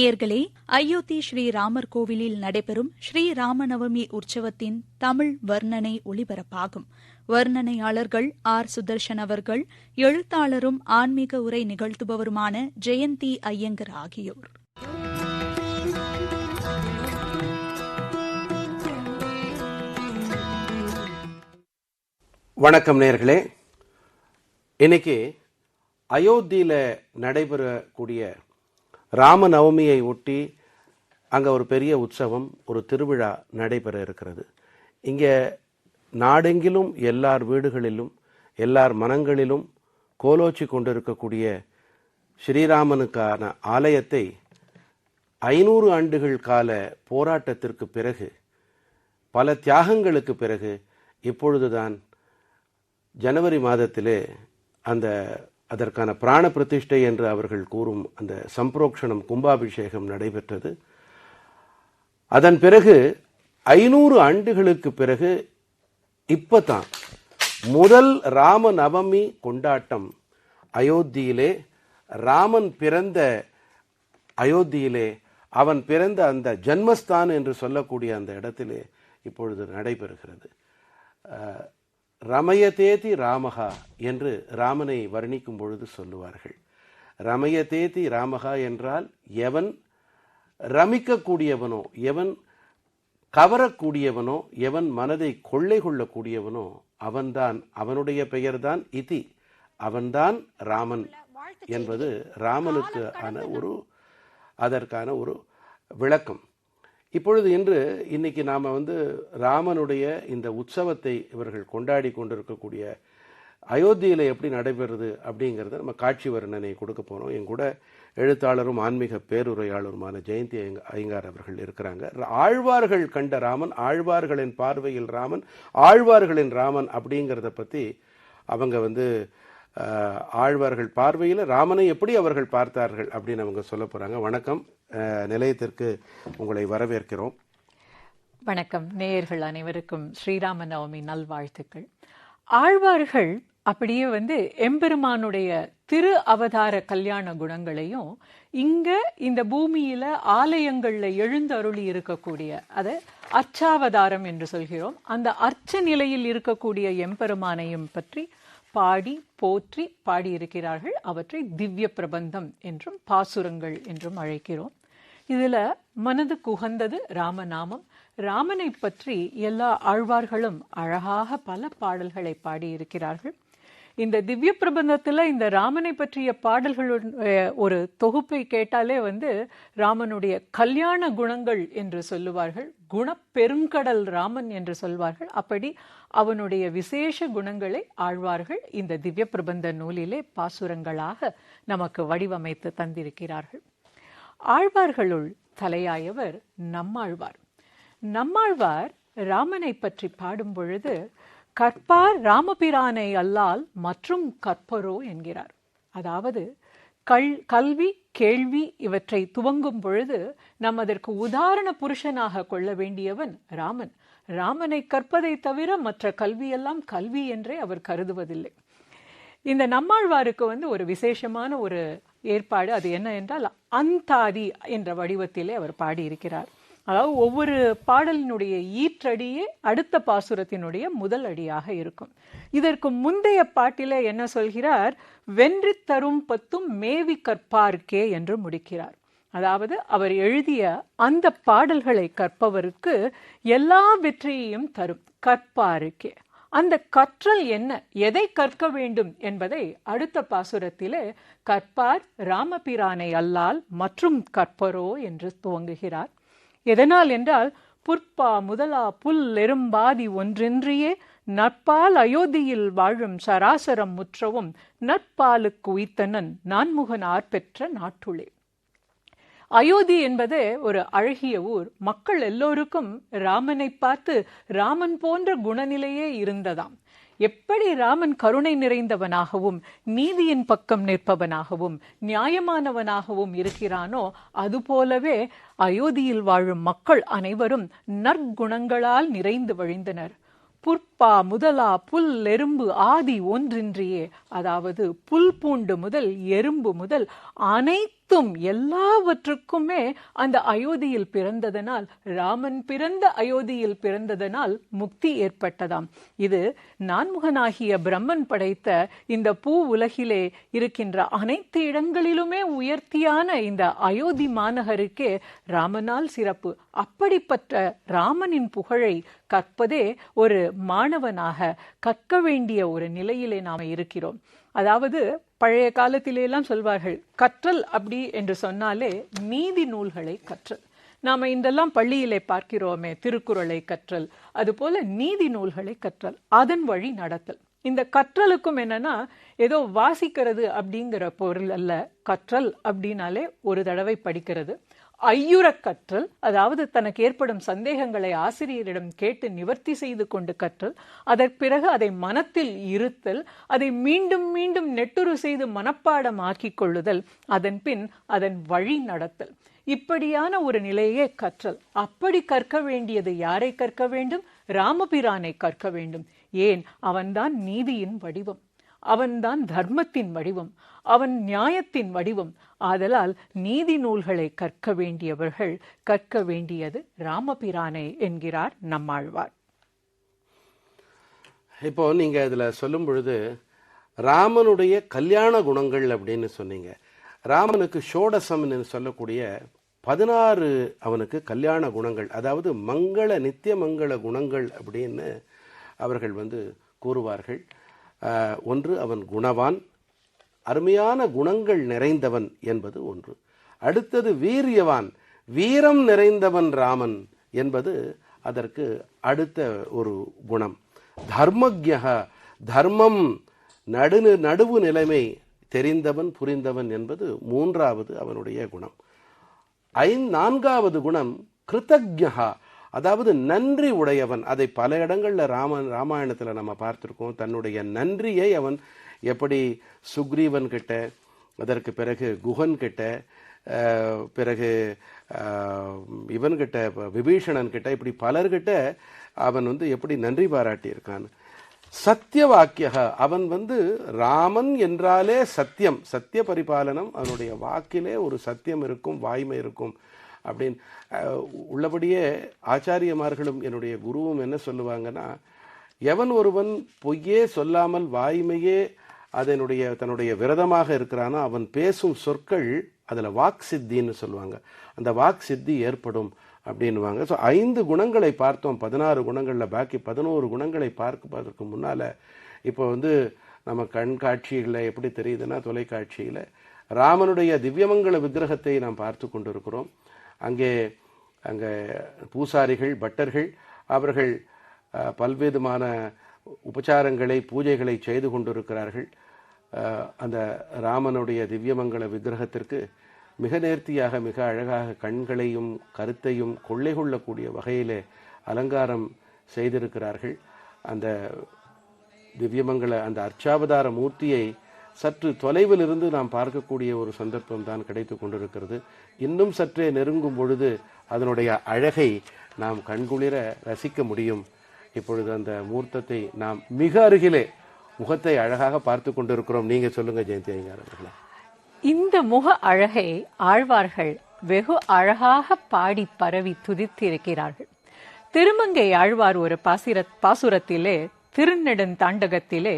நேயர்களே, அயோத்தி ஸ்ரீராமர் கோவிலில் நடைபெறும் ஸ்ரீராமநவமி உற்சவத்தின் தமிழ் வர்ணனை ஒளிபரப்பாகும். வர்ணனையாளர்கள் ஆர். சுதர்ஷன் அவர்கள், எழுத்தாளரும் ஆன்மீக உரை நிகழ்த்துபவருமான ஜெயந்தி ஐயங்கர் ஆகியோர். வணக்கம் நேயர்களே. இன்னைக்கு அயோத்தியில் நடைபெறக்கூடிய ராமநவமியை ஒட்டி அங்கே ஒரு பெரிய உற்சவம், ஒரு திருவிழா நடைபெற இருக்கிறது. இங்கே நாடெங்கிலும் எல்லார் வீடுகளிலும் எல்லார் மனங்களிலும் கோலோச்சி கொண்டிருக்கக்கூடிய ஸ்ரீராமனுக்கான ஆலயத்தை 500 ஆண்டுகள் கால போராட்டத்திற்கு பிறகு, பல தியாகங்களுக்கு பிறகு இப்பொழுதுதான் ஜனவரி மாதத்திலே அதற்கான பிராண பிரதிஷ்டை என்று அவர்கள் கூறும் அந்த சம்பிரோக்ஷணம், கும்பாபிஷேகம் நடைபெற்றது. அதன் பிறகு 500 ஆண்டுகளுக்கு பிறகு இப்பதான் முதல் ராம நவமி கொண்டாட்டம் அயோத்தியிலே, ராமன் பிறந்த அயோத்தியிலே, அவன் பிறந்த அந்த ஜன்மஸ்தான் என்று சொல்லக்கூடிய அந்த இடத்திலே இப்பொழுது நடைபெறுகிறது. ரமயதேதி ராமகா என்று ராமனை வர்ணிக்கும் பொழுது சொல்லுவார்கள். ரமயதேதி ராமகா என்றால் எவன் ரமிக்கக்கூடியவனோ, எவன் கவரக்கூடியவனோ, எவன் மனதை கொள்ளை கொள்ளக்கூடியவனோ அவன்தான், அவனுடைய பெயர்தான் இதி, அவன்தான் ராமன் என்பது ராமனுக்கு அதற்கான ஒரு விளக்கம். இப்பொழுது இன்னைக்கு நாம் ராமனுடைய இந்த உற்சவத்தை இவர்கள் கொண்டாடி கொண்டிருக்கக்கூடிய அயோத்தியில் எப்படி நடைபெறுது அப்படிங்கிறத நம்ம காட்சி வர்ணனை கொடுக்க போகிறோம். என் கூட எழுத்தாளரும் ஆன்மீக பேருரையாளருமான ஜெயந்தி ஐயங்கார் அவர்கள் இருக்கிறாங்க. ஆழ்வார்கள் கண்ட ராமன், ஆழ்வார்களின் பார்வையில் ராமன், ஆழ்வார்களின் ராமன் அப்படிங்கிறத பற்றி அவங்க ஆழ்வார்கள் பார்வையில் ராமனை எப்படி அவர்கள் பார்த்தார்கள் அப்படின்னு அவங்க சொல்ல போகிறாங்க. வணக்கம், நிலையத்திற்கு உங்களை வரவேற்கிறோம். வணக்கம் நேயர்கள் அனைவருக்கும் ஸ்ரீராம நவமி நல்வாழ்த்துக்கள். ஆழ்வார்கள் அப்படியே எம்பெருமானுடைய திரு அவதார கல்யாண குணங்களையும் இங்க இந்த பூமியில ஆலயங்கள்ல எழுந்தருளி இருக்கக்கூடிய அதை அர்ச்சாவதாரம் என்று சொல்கிறோம், அந்த அர்ச்ச நிலையில் இருக்கக்கூடிய எம்பெருமானையும் பற்றி பாடி போற்றி பாடியிருக்கிறார்கள். அவற்றை திவ்ய பிரபந்தம் என்றும் பாசுரங்கள் என்றும் அழைக்கிறோம். இதுல மனதுக்கு உகந்தது ராமநாமம். ராமனை பற்றி எல்லா ஆழ்வார்களும் அழகாக பல பாடல்களை பாடியிருக்கிறார்கள். இந்த திவ்ய பிரபந்தத்துல இந்த ராமனை பற்றிய பாடல்களுடைய ஒரு தொகுப்பை கேட்டாலே ராமனுடைய கல்யாண குணங்கள் என்று சொல்லுவார்கள், குணப்பெருங்கடல் ராமன் என்று சொல்வார்கள். அப்படி அவனுடைய விசேஷ குணங்களை ஆழ்வார்கள் இந்த திவ்ய பிரபந்த நூலிலே பாசுரங்களாக நமக்கு வடிவமைத்து தந்திருக்கிறார்கள். ஆழ்வார்களுள் தலையாயவர் நம்மாழ்வார். நம்மாழ்வார் ராமனை பற்றி பாடும் பொழுது கற்பார் ராமபிரானை அல்லால் மற்றும் கற்பரோ என்கிறார். அதாவது கல்வி கேள்வி இவற்றை துவங்கும் பொழுது நாம் அதற்கு உதாரண புருஷனாக கொள்ள வேண்டியவன் ராமன். ராமனை கற்பதை தவிர மற்ற கல்வியெல்லாம் கல்வி என்றே அவர் கருதுவதில்லை. இந்த நம்மாழ்வாருக்கு ஒரு விசேஷமான ஒரு ஏற்பாடு, அது என்ன என்றால் அந்தாதி என்ற வடிவத்திலே அவர் பாடியிருக்கிறார். அதாவது ஒவ்வொரு பாடலினுடைய ஈற்றடியே அடுத்த பாசுரத்தினுடைய முதல் அடியாக இருக்கும். இதற்கு முந்தைய பாட்டிலே என்ன சொல்கிறார்? வென்றி தரும் பத்தும் மேவி கற்பார்க்கே என்று முடிக்கிறார். அதாவது அவர் எழுதிய அந்த பாடல்களை கற்பவருக்கு எல்லா வெற்றியையும் தரும் கற்பாருக்கே. அந்த கற்றல் என்ன, எதை கற்க வேண்டும் என்பதை அடுத்த பாசுரத்திலே கற்பார் ராமபிரானை அல்லால் மற்றும் கற்பரோ என்று துவங்குகிறார். எதனால் என்றால், புற்பா முதலா புல் எறும்பாதி ஒன்றின்றியே நற்பால் அயோத்தியில் வாழும் சராசரம் முற்றவும் நற்பாலுக்கு உய்த்தனன் நான்முகனார் பெற்ற நாட்டுளே. அயோத்தி என்பது ஒரு அழகிய ஊர். மக்கள் எல்லோருக்கும் ராமனை பார்த்து ராமன் போன்ற குணநிலையே இருந்ததாம். எப்படி ராமன் கருணை நிறைந்தவனாகவும் நீதியின் பக்கம் நிற்பவனாகவும் நியாயமானவனாகவும் இருக்கிறானோ அதுபோலவே அயோத்தியில் வாழும் மக்கள் அனைவரும் நற்குணங்களால் நிறைந்து வழிந்தனர். புற்பா முதலா புல் எறும்பு ஆதி ஒன்றின்றியே, அதாவது புல் பூண்டு முதல் எறும்பு முதல் அனைத்து அனைத்தும் எல்லாவற்றுக்குமே அந்த அயோத்தியில் பிறந்ததனால், ராமன் பிறந்த அயோத்தியில் பிறந்ததனால் முக்தி ஏற்பட்டதாம். இது நான்முகனாகிய பிரம்மன் படைத்த இந்த பூ உலகிலே இருக்கின்ற அனைத்து இடங்களிலுமே உயர்த்தியான இந்த அயோத்தி மாநகருக்கே ராமனால் சிறப்பு. அப்படிப்பட்ட ராமனின் புகழை கற்பதே ஒரு மாணவனாக கற்க வேண்டிய ஒரு நிலையிலே நாம் இருக்கிறோம். அதாவது பழைய காலத்திலேலாம் சொல்வார்கள், கற்றல் அப்படி என்று சொன்னாலே நீதி நூல்களை கற்றல். நாம இதெல்லாம் பள்ளியிலே பார்க்கிறோமே, திருக்குறளை கற்றல், அதுபோல நீதி நூல்களை கற்றல், அதன் வழி நடத்தல். இந்த கற்றலுக்கும் என்னன்னா ஏதோ வாசிக்கிறது அப்படிங்கிற பொருள் அல்ல. கற்றல் அப்படின்னாலே ஒரு தடவை படிக்கிறது, ஐயுற கற்றல், அதாவது தனக்கு ஏற்படும் சந்தேகங்களை ஆசிரியரிடம் கேட்டு நிவர்த்தி செய்து கொண்டு கற்றல், அதற்கு பிறகு அதை மனத்தில் இருத்தல், அதை மீண்டும் மீண்டும் நெட்டுரு செய்து மனப்பாடம் ஆக்கிக் கொள்ளுதல், அதன் பின் அதன் வழி நடத்தல். இப்படியான ஒரு நிலையே கற்றல். அப்படி கற்க வேண்டியது யாரை கற்க வேண்டும்? ராமபிரானை கற்க வேண்டும். ஏன்? அவன்தான் நீதியின் வடிவம், அவன்தான் தர்மத்தின் வடிவம், அவன் நியாயத்தின் வடிவம். ஆதலால் நீதி நூல்களை கற்க வேண்டியவர்கள் கற்க வேண்டியது ராமபிரானை என்கிறார் நம்மாழ்வார். இப்போ நீங்க இதுல சொல்லும் பொழுது ராமனுடைய கல்யாண குணங்கள் அப்படின்னு சொன்னீங்க. ராமனுக்கு ஷோடசம் சொல்லக்கூடிய 16 அவனுக்கு கல்யாண குணங்கள், அதாவது நித்திய மங்கள குணங்கள் அப்படின்னு அவர்கள் கூறுவார்கள். ஒன்று, அவன் குணவான், அருமையான குணங்கள் நிறைந்தவன் என்பது ஒன்று. அடுத்தது வீரியவான், வீரம் நிறைந்தவன் ராமன் என்பது அதற்கு அடுத்த ஒரு குணம். தர்மஜ்ஞः, தர்மம் நடுவு நிலைமை தெரிந்தவன் புரிந்தவன் என்பது மூன்றாவது அவனுடைய குணம். நான்காவது குணம் கிருதஜ்ஞः, அதாவது நன்றி உடையவன். அதை பல இடங்கள்ல ராமாயணத்துல நம்ம பார்த்திருக்கோம். தன்னுடைய நன்றியை அவன் எப்படி சுக்ரீவன் கிட்ட, அதற்கு பிறகு குஹன் கிட்ட, பிறகு இவன்கிட்ட விபீஷணன் கிட்ட, இப்படி பலர்கிட்ட அவன் எப்படி நன்றி பாராட்டி இருக்கான். சத்தியவாக்கியக, அவன் ராமன் என்றாலே சத்தியம், சத்திய பரிபாலனம், அவனுடைய வாக்கிலே ஒரு சத்தியம் இருக்கும், வாய்மை இருக்கும் அப்படின்னு உள்ளபடியே ஆச்சாரியமார்களும் என்னுடைய குருவும் என்ன சொல்லுவாங்கன்னா, எவன் ஒருவன் பொய்யே சொல்லாமல் வாய்மையே தன்னுடைய விரதமாக இருக்கிறானோ அவன் பேசும் சொற்கள் அதுல வாக் சித்தின்னு சொல்லுவாங்க, அந்த வாக் சித்தி ஏற்படும் அப்படின்வாங்க. ஸோ 5 குணங்களை பார்த்தோம், 16 குணங்கள்ல பாக்கி 11 குணங்களை பார்ப்பதற்கு முன்னால இப்போ நம்ம கண்காட்சிகளை எப்படி தெரியுதுன்னா, தொலைக்காட்சியில ராமனுடைய திவ்யமங்கள விக்கிரகத்தை நாம் பார்த்து கொண்டிருக்கிறோம். அங்கே பூசாரிகள், பட்டர்கள் அவர்கள் பல்வேறுமான உபச்சாரங்களை, பூஜைகளை செய்து கொண்டிருக்கிறார்கள். அந்த ராமனுடைய திவ்யமங்கள விக்கிரகத்திற்கு மிக நேர்த்தியாக, மிக அழகாக கண்களையும் கருத்தையும் கொள்ளை கொள்ளக்கூடிய வகையிலே அலங்காரம் செய்திருக்கிறார்கள். அந்த திவ்யமங்கள அந்த அர்ச்சாவதார மூர்த்தியை சற்று தொலைவில் இருந்து நாம் பார்க்கக்கூடிய ஒரு சந்தர்ப்பம் தான் கிடைத்து கொண்டிருக்கிறது. இன்னும் சற்றே நெருங்கும் பொழுது அதனுடைய அழகை நாம் கண்குளிர ரசிக்க முடியும். இப்பொழுது அந்த மூர்த்தத்தை நாம் மிக அருகிலே முகத்தை அழகாக பார்த்து கொண்டிருக்கிறோம். நீங்க சொல்லுங்க ஜெயந்தி ஐயங்கார் அவர்களே. இந்த முக அழகை ஆழ்வார்கள் வெகு அழகாக பாடி பரவி துதித்திருக்கிறார்கள். திருமங்கை ஆழ்வார் ஒரு பாசுரத்திலே, திருநெடுந்தாண்டகத்திலே,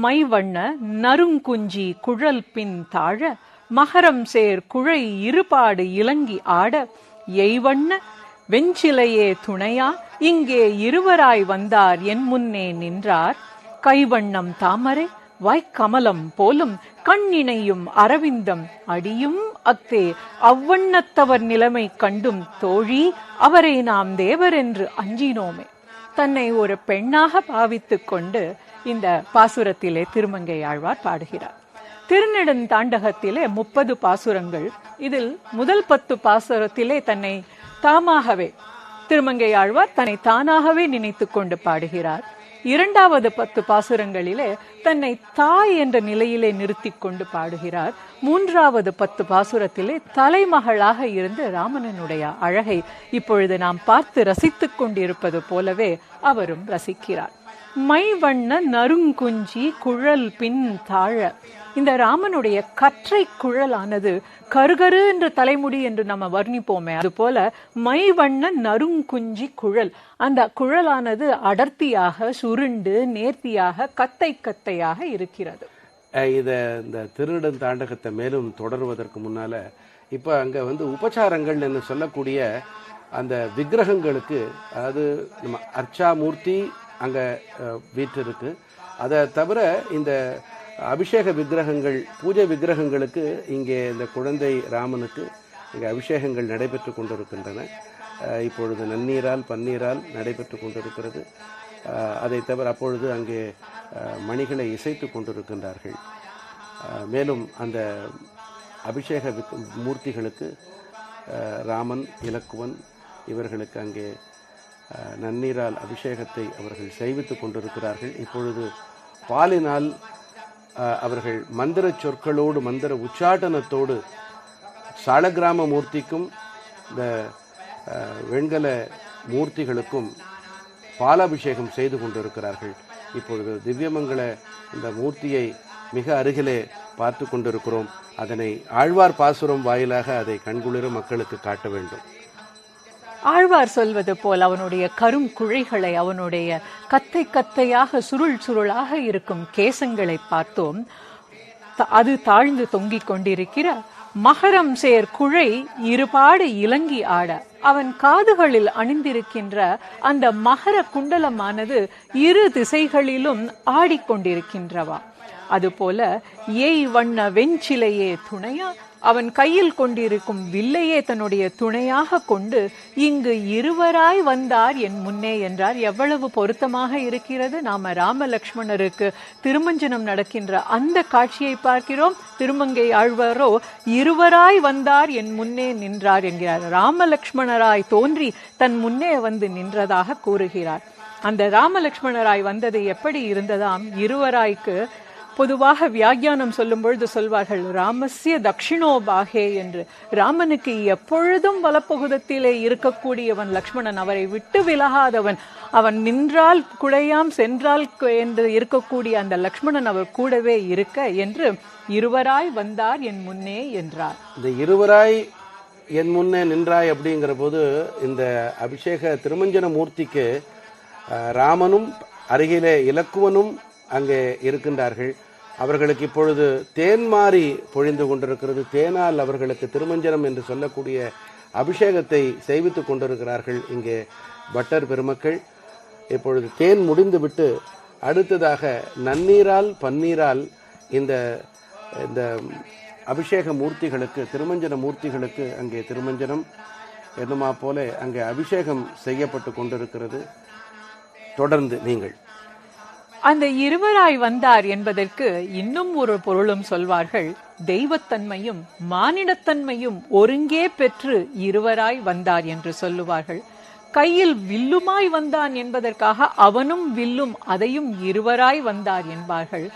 மைவண்ண நறுங்குஞ்சி குழல் பின் தாழ மகரம் சேர் குழை இருபாடு இலங்கி ஆட எய்வண்ண வெஞ்சிலையே துணையா இங்கே இருவராய் வந்தார் என் முன்னே நின்றார் கைவண்ணம் தாமரை வாய்க்கமலம் போலும் கண்ணினையும் அரவிந்தம் அடியும் அத்தே அவ்வண்ணத்தவர் நிலைமை கண்டும் தோழி அவரை நாம் தேவர் என்று அஞ்சினோமே. தன்னை ஒரு பெண்ணாக பாவித்துக் கொண்டு இந்த பாசுரத்திலே திருமங்கை ஆழ்வார் பாடுகிறார். திருநெடுந்தாண்டகத்திலே 30 பாசுரங்கள். இதில் முதல் 10 பாசுரத்திலே தன்னை தாமாகவே திருமங்கை ஆழ்வார் தன்னை தானாகவே நினைத்து கொண்டு பாடுகிறார். இரண்டாவது 10 பாசுரங்களிலே தன்னை தாய் என்ற நிலையிலே நிறுத்தி கொண்டு பாடுகிறார். மூன்றாவது 10 பாசுரத்திலே தலைமகளாக இருந்து ராமனுடைய அழகை இப்பொழுது நாம் பார்த்து ரசித்துக் கொண்டிருப்பது போலவே அவரும் ரசிக்கிறார். மை வண்ண நறுங்குஞ்சி குழல் பின் தாழ. இந்த ராமனுடைய கற்றை குழலானது கருகரு என்று தலைமுடி என்று நம்ம வர்ணிப்போமே, அது போல மை வண்ண நறுங்குஞ்சி குழல், அந்த குழலானது அடர்த்தியாக சுருண்டு நேர்த்தியாக கத்தை கத்தையாக இருக்கிறது. இந்த திருநெடுந்தாண்டகத்தை மேலும் தொடர்வதற்கு முன்னால இப்ப அங்க உபச்சாரங்கள் என்று சொல்லக்கூடிய அந்த விக்கிரகங்களுக்கு, அதாவது நம்ம அர்ச்சாமூர்த்தி அங்க வீற்றிருக்கு, அதை தவிர இந்த அபிஷேக விக்கிரகங்கள், பூஜை விக்கிரகங்களுக்கு இங்கே இந்த குழந்தை ராமனுக்கு இங்கே அபிஷேகங்கள் நடைபெற்று கொண்டிருக்கின்றன. இப்பொழுது நன்னீரால் பன்னீரால் நடைபெற்று கொண்டிருக்கிறது. அதை தவிர அப்பொழுது அங்கே மணிகளை இசைத்து கொண்டிருக்கின்றார்கள். மேலும் அந்த அபிஷேக மூர்த்திகளுக்கு ராமன், இலக்குவன் இவர்களுக்கு அங்கே நன்னீரால் அபிஷேகத்தை அவர்கள் செய்வித்து கொண்டிருக்கிறார்கள். இப்பொழுது பாலினால் அவர்கள் மந்திர சொற்களோடு மந்திர உச்சாட்டனத்தோடு சாலக்கிராம மூர்த்திக்கும் இந்த வெண்கல மூர்த்திகளுக்கும் பாலாபிஷேகம் செய்து கொண்டிருக்கிறார்கள். இப்பொழுது திவ்யமங்கல இந்த மூர்த்தியை மிக அருகிலே பார்த்து கொண்டிருக்கிறோம். அதனை ஆழ்வார் பாசுரம் வாயிலாக அதை கண்குளிர மக்களுக்கு காட்ட வேண்டும். ஆழ்வார் சொல்வது போல் அவனுடைய கரும் குழைகளை, அவனுடைய கத்தை கத்தையாக சுருள் சுருளாக இருக்கும் கேசங்களை பார்த்தோம். அது தாழ்ந்து தொங்கிக் கொண்டிருக்கிற மகரம் சேர் குழை இருபாடு இலங்கி ஆட, அவன் காதுகளில் அணிந்திருக்கின்ற அந்த மகர குண்டலமானது இரு திசைகளிலும் ஆடிக்கொண்டிருக்கின்றவா. அதுபோல ஏய் வண்ண வெஞ்சிலையே துணையா, அவன் கையில் கொண்டிருக்கும் வில்லையே தன்னுடைய துணையாக கொண்டு இங்கு இருவராய் வந்தார் என் முன்னே என்றார். எவ்வளவு பொருத்தமாக இருக்கிறது. நாம ராம லக்ஷ்மணருக்கு திருமஞ்சனம் நடக்கின்ற அந்த காட்சியை பார்க்கிறோம். திருமங்கை ஆழ்வாரோ இருவராய் வந்தார் என் முன்னே நின்றார் என்கிறார். ராம லக்ஷ்மணராய் தோன்றி தன் முன்னே வந்து நின்றதாக கூறுகிறார். அந்த ராம லக்ஷ்மணராய் வந்தது எப்படி இருந்ததாம்? இருவராய்க்கு பொதுவாக வியாக்கியானம் சொல்லும் பொழுது சொல்வார்கள் ராமஸ்ய தட்சிணோபாகே என்று. ராமனுக்கு எப்பொழுதும் வலப்பகுதத்திலே இருக்கக்கூடியவன் லக்ஷ்மணன், அவரை விட்டு விலகாதவன். அவன் நின்றால் குழையாம் சென்றால் என்று இருக்கக்கூடிய அந்த லக்ஷ்மணன் அவர் கூடவே இருக்க என்று இருவராய் வந்தார் என் முன்னே என்றார். இந்த இருவராய் என் முன்னே நின்றாய் அப்படிங்கிற போது இந்த அபிஷேக திருமஞ்சன மூர்த்திக்கு ராமனும் அருகிலே இலக்குவனும் அங்கே இருக்கின்றார்கள். அவர்களுக்கு இப்பொழுது தேன் மாறி பொழிந்து கொண்டிருக்கிறது. தேனால் அவர்களுக்கு திருமஞ்சனம் என்று சொல்லக்கூடிய அபிஷேகத்தை செய்வித்துக் கொண்டிருக்கிறார்கள் இங்கே பட்டர் பெருமக்கள். இப்பொழுது தேன் முடிந்துவிட்டு அடுத்ததாக நன்னீரால் பன்னீரால் இந்த இந்த அபிஷேக மூர்த்திகளுக்கு, திருமஞ்சன மூர்த்திகளுக்கு அங்கே திருமஞ்சனம் என்னமா போல அங்கே அபிஷேகம் செய்யப்பட்டு கொண்டிருக்கிறது. தொடர்ந்து நீங்கள் அந்த இருவராய் வந்தார் என்பதற்கு இன்னும் ஒரு பொருளும் சொல்வார்கள். தெய்வத்தன்மையும் மானிடத்தன்மையும் ஒருங்கே பெற்று இருவராய் வந்தார் என்று சொல்லுவார்கள். கையில் வில்லுமாய் வந்தான் என்பதற்காக அவனும் வில்லும் அதையும் இருவராய் வந்தார் என்பார்கள்.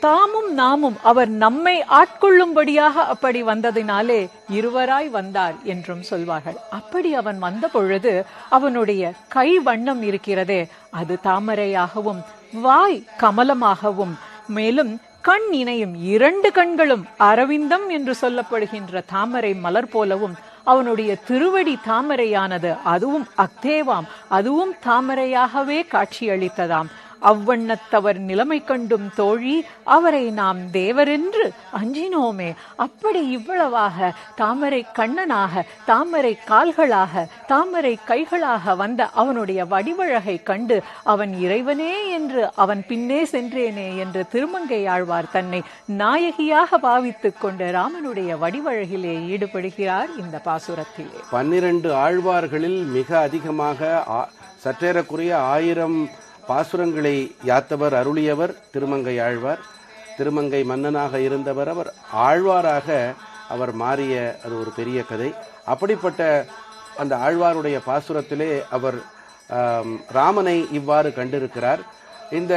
தாமும் நாமும் அவர் நம்மை ஆட்கொள்ளும்படியாக அப்படி வந்ததினாலே இருவராய் வந்தார் என்றும் சொல்வார்கள். அப்படி அவன் வந்த பொழுது அவனுடைய கை வண்ணம் இருக்கிறதே அது தாமரையாகவும் வாய் கமலமாகவும் மேலும் கண் இணையும் இரண்டு கண்களும் அரவிந்தம் என்று சொல்லப்படுகின்ற தாமரை மலர் போலவும் அவனுடைய திருவடி தாமரையானது அதுவும் அக்தேவாம், அதுவும் தாமரையாகவே காட்சியளித்ததாம். அவ்வண்ணத்தவர் நிலைமை கண்டும் தோழி அவரை நாம் தேவரென்று அஞ்சினோமே. அப்படி இவ்வளவாக தாமரை கண்ணனாக, தாமரை கால்களாக, தாமரை கைகளாக வந்த அவனுடைய வடிவழகை கண்டு அவன் இறைவனே என்று அவன் பின்னே சென்றேனே என்று திருமங்கை ஆழ்வார் தன்னை நாயகியாக பாவித்துக் கொண்டு ராமனுடைய வடிவழகிலே ஈடுபடுகிறார் இந்த பாசுரத்திலே. 12 ஆழ்வார்களில் மிக அதிகமாக சற்றேறக்குறைய 1000 பாசுரங்களை யாத்தவர் அருளியவர் திருமங்கை ஆழ்வார். திருமங்கை மன்னனாக இருந்தவர் அவர் ஆழ்வாராக அவர் மாறிய அது ஒரு பெரிய கதை. அப்படிப்பட்ட அந்த ஆழ்வாருடைய பாசுரத்திலே அவர் ராமனை இவ்வாறு கண்டிருக்கிறார். இந்த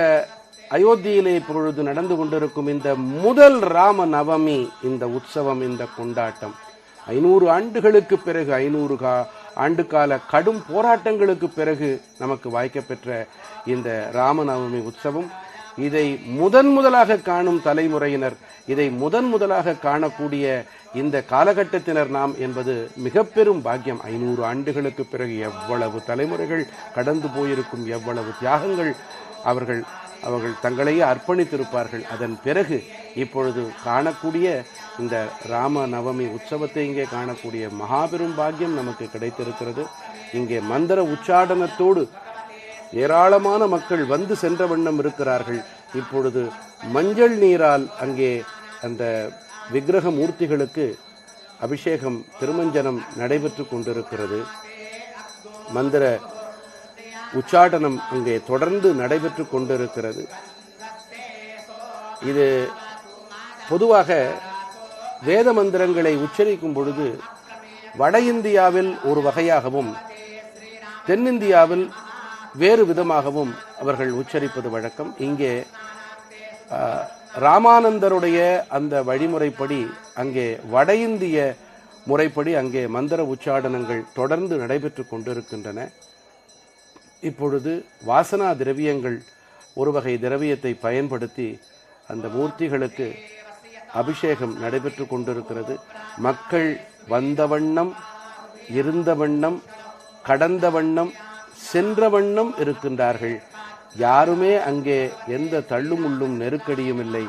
அயோத்தியிலே இப்பொழுது நடந்து கொண்டிருக்கும் இந்த முதல் ராம நவமி, இந்த உற்சவம், இந்த கொண்டாட்டம் 500 ஆண்டுகளுக்கு பிறகு, 500 ஆண்டுகால கடும் போராட்டங்களுக்கு பிறகு நமக்கு வாய்க்கப்பெற்ற இந்த ராமநவமி உற்சவம், இதை முதலாக காணும் தலைமுறையினர், இதை முதலாக காணக்கூடிய இந்த காலகட்டத்தினர் நாம் என்பது மிக பெரும் பாக்கியம். 500 ஆண்டுகளுக்கு பிறகு எவ்வளவு தலைமுறைகள் கடந்து போயிருக்கும், எவ்வளவு தியாகங்கள் அவர்கள் தங்களையே அர்ப்பணித்திருப்பார்கள். அதன் பிறகு இப்பொழுது காணக்கூடிய இந்த ராம நவமி உற்சவத்தை இங்கே காணக்கூடிய மகாபெரும் பாக்கியம் நமக்கு கிடைத்திருக்கிறது. இங்கே மந்திர உச்சாடனத்தோடு ஏராளமான மக்கள் வந்து சென்ற வண்ணம் இருக்கிறார்கள். இப்பொழுது மஞ்சள் நீரால் அங்கே அந்த விக்கிரக மூர்த்திகளுக்கு அபிஷேகம், திருமஞ்சனம் நடைபெற்று கொண்டிருக்கிறது. மந்திர உச்சாடனம் அங்கே தொடர்ந்து நடைபெற்று கொண்டிருக்கிறது. இது பொதுவாக வேத மந்திரங்களை உச்சரிக்கும் பொழுது வட இந்தியாவில் ஒரு வகையாகவும் தென்னிந்தியாவில் வேறு விதமாகவும் அவர்கள் உச்சரிப்பது வழக்கம். இங்கே ராமானந்தருடைய அந்த வழிமுறைப்படி அங்கே வட இந்திய முறைப்படி அங்கே மந்திர உச்சாடனங்கள் தொடர்ந்து நடைபெற்று கொண்டிருக்கின்றன. இப்பொழுது வாசனா திரவியங்கள், ஒரு வகை திரவியத்தை பயன்படுத்தி அந்த மூர்த்திகளுக்கு அபிஷேகம் நடைபெற்று கொண்டிருக்கிறது. மக்கள் வந்த வண்ணம், இருந்த வண்ணம், கடந்த வண்ணம், சென்ற வண்ணம் இருக்கின்றார்கள். யாருமே அங்கே எந்த தள்ளுமுள்ளும் நெருக்கடியும் இல்லை.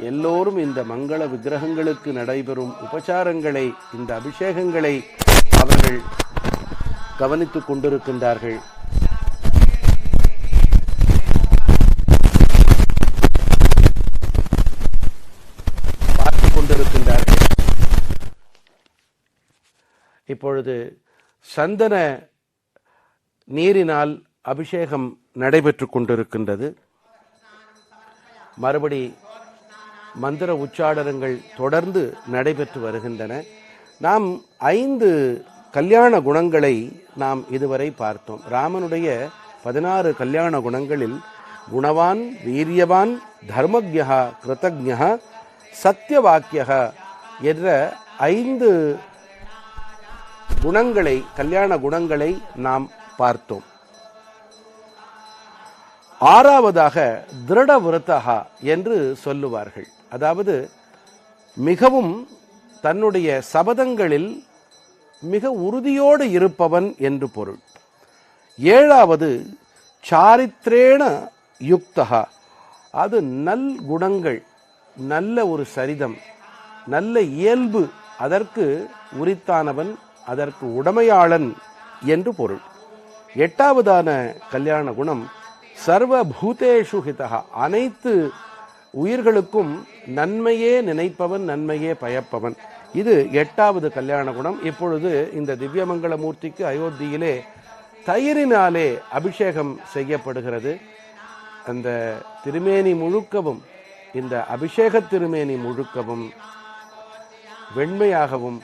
எல்லோரும் இந்த மங்கள விக்கிரகங்களுக்கு நடைபெறும் உபசாரங்களை, இந்த அபிஷேகங்களை அவர்கள் கவனித்துக் கொண்டிருக்கின்றார்கள். பார்த்துக் கொண்டிருக்கின்றார்கள். இப்பொழுது சந்தன நீரினால் அபிஷேகம் நடைபெற்று கொண்டிருக்கின்றது. மறுபடி மந்திர உச்சாடனங்கள் தொடர்ந்து நடைபெற்று வருகின்றன. நாம் 5 கல்யாண குணங்களை நாம் இதுவரை பார்த்தோம். ராமனுடைய 16 கல்யாண குணங்களில் குணவான், வீரியவான், தர்மஜ்ஞா, கிருதஜ்ஞா, சத்தியவாக்கியா என்ற 5 குணங்களை, கல்யாண குணங்களை நாம் பார்த்தோம். 6வதாக திருட விரதா என்று சொல்லுவார்கள். அதாவது மிகவும் தன்னுடைய சபதங்களில் மிக உறுதியோடு இருப்பவன் என்று பொருள். 7வது சாரித்ரேண யுக்தா, அது நல் குணங்கள், நல்ல ஒரு சரிதம், நல்ல இயல்பு, அதற்கு உரித்தானவன், அதற்கு உடைமையாளன் என்று பொருள். 8வதான கல்யாண குணம் சர்வபூதேஷு ஹிதா, அனைத்து உயிர்களுக்கும் நன்மையே நினைப்பவன், நன்மையே பயப்பவன். இது 8வது கல்யாண குணம். இப்பொழுது இந்த திவ்யமங்கள மூர்த்திக்கு அயோத்தியிலே தயிரினாலே அபிஷேகம் செய்யப்படுகிறது. அந்த திருமேனி முழுக்கவும், இந்த அபிஷேக திருமேனி முழுக்கவும் வெண்மையாகவும்,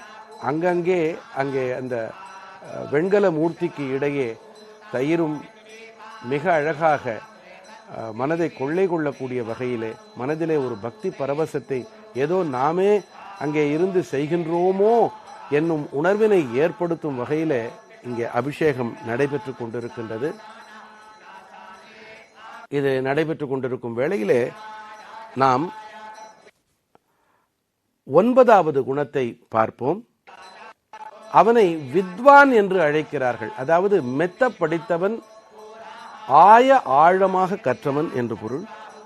அங்கே அந்த வெண்கல மூர்த்திக்கு இடையே தயிரும் மிக அழகாக மனதை கொள்ளை கொள்ளக்கூடிய வகையிலே, மனதிலே ஒரு பக்தி பரவசத்தை, ஏதோ நாமே அங்கே இருந்து செய்கின்றோமோ என்னும் உணர்வினை ஏற்படுத்தும் வகையிலே இங்கே அபிஷேகம் நடைபெற்று கொண்டிருக்கின்றது. இது நடைபெற்று கொண்டிருக்கும் வேளையிலே நாம் 9வது குணத்தை பார்ப்போம். அவனை வித்வான் என்று அழைக்கிறார்கள். அதாவது மெத்த படித்தவன், ஆழமாக கற்றவன் என்று பொருள்.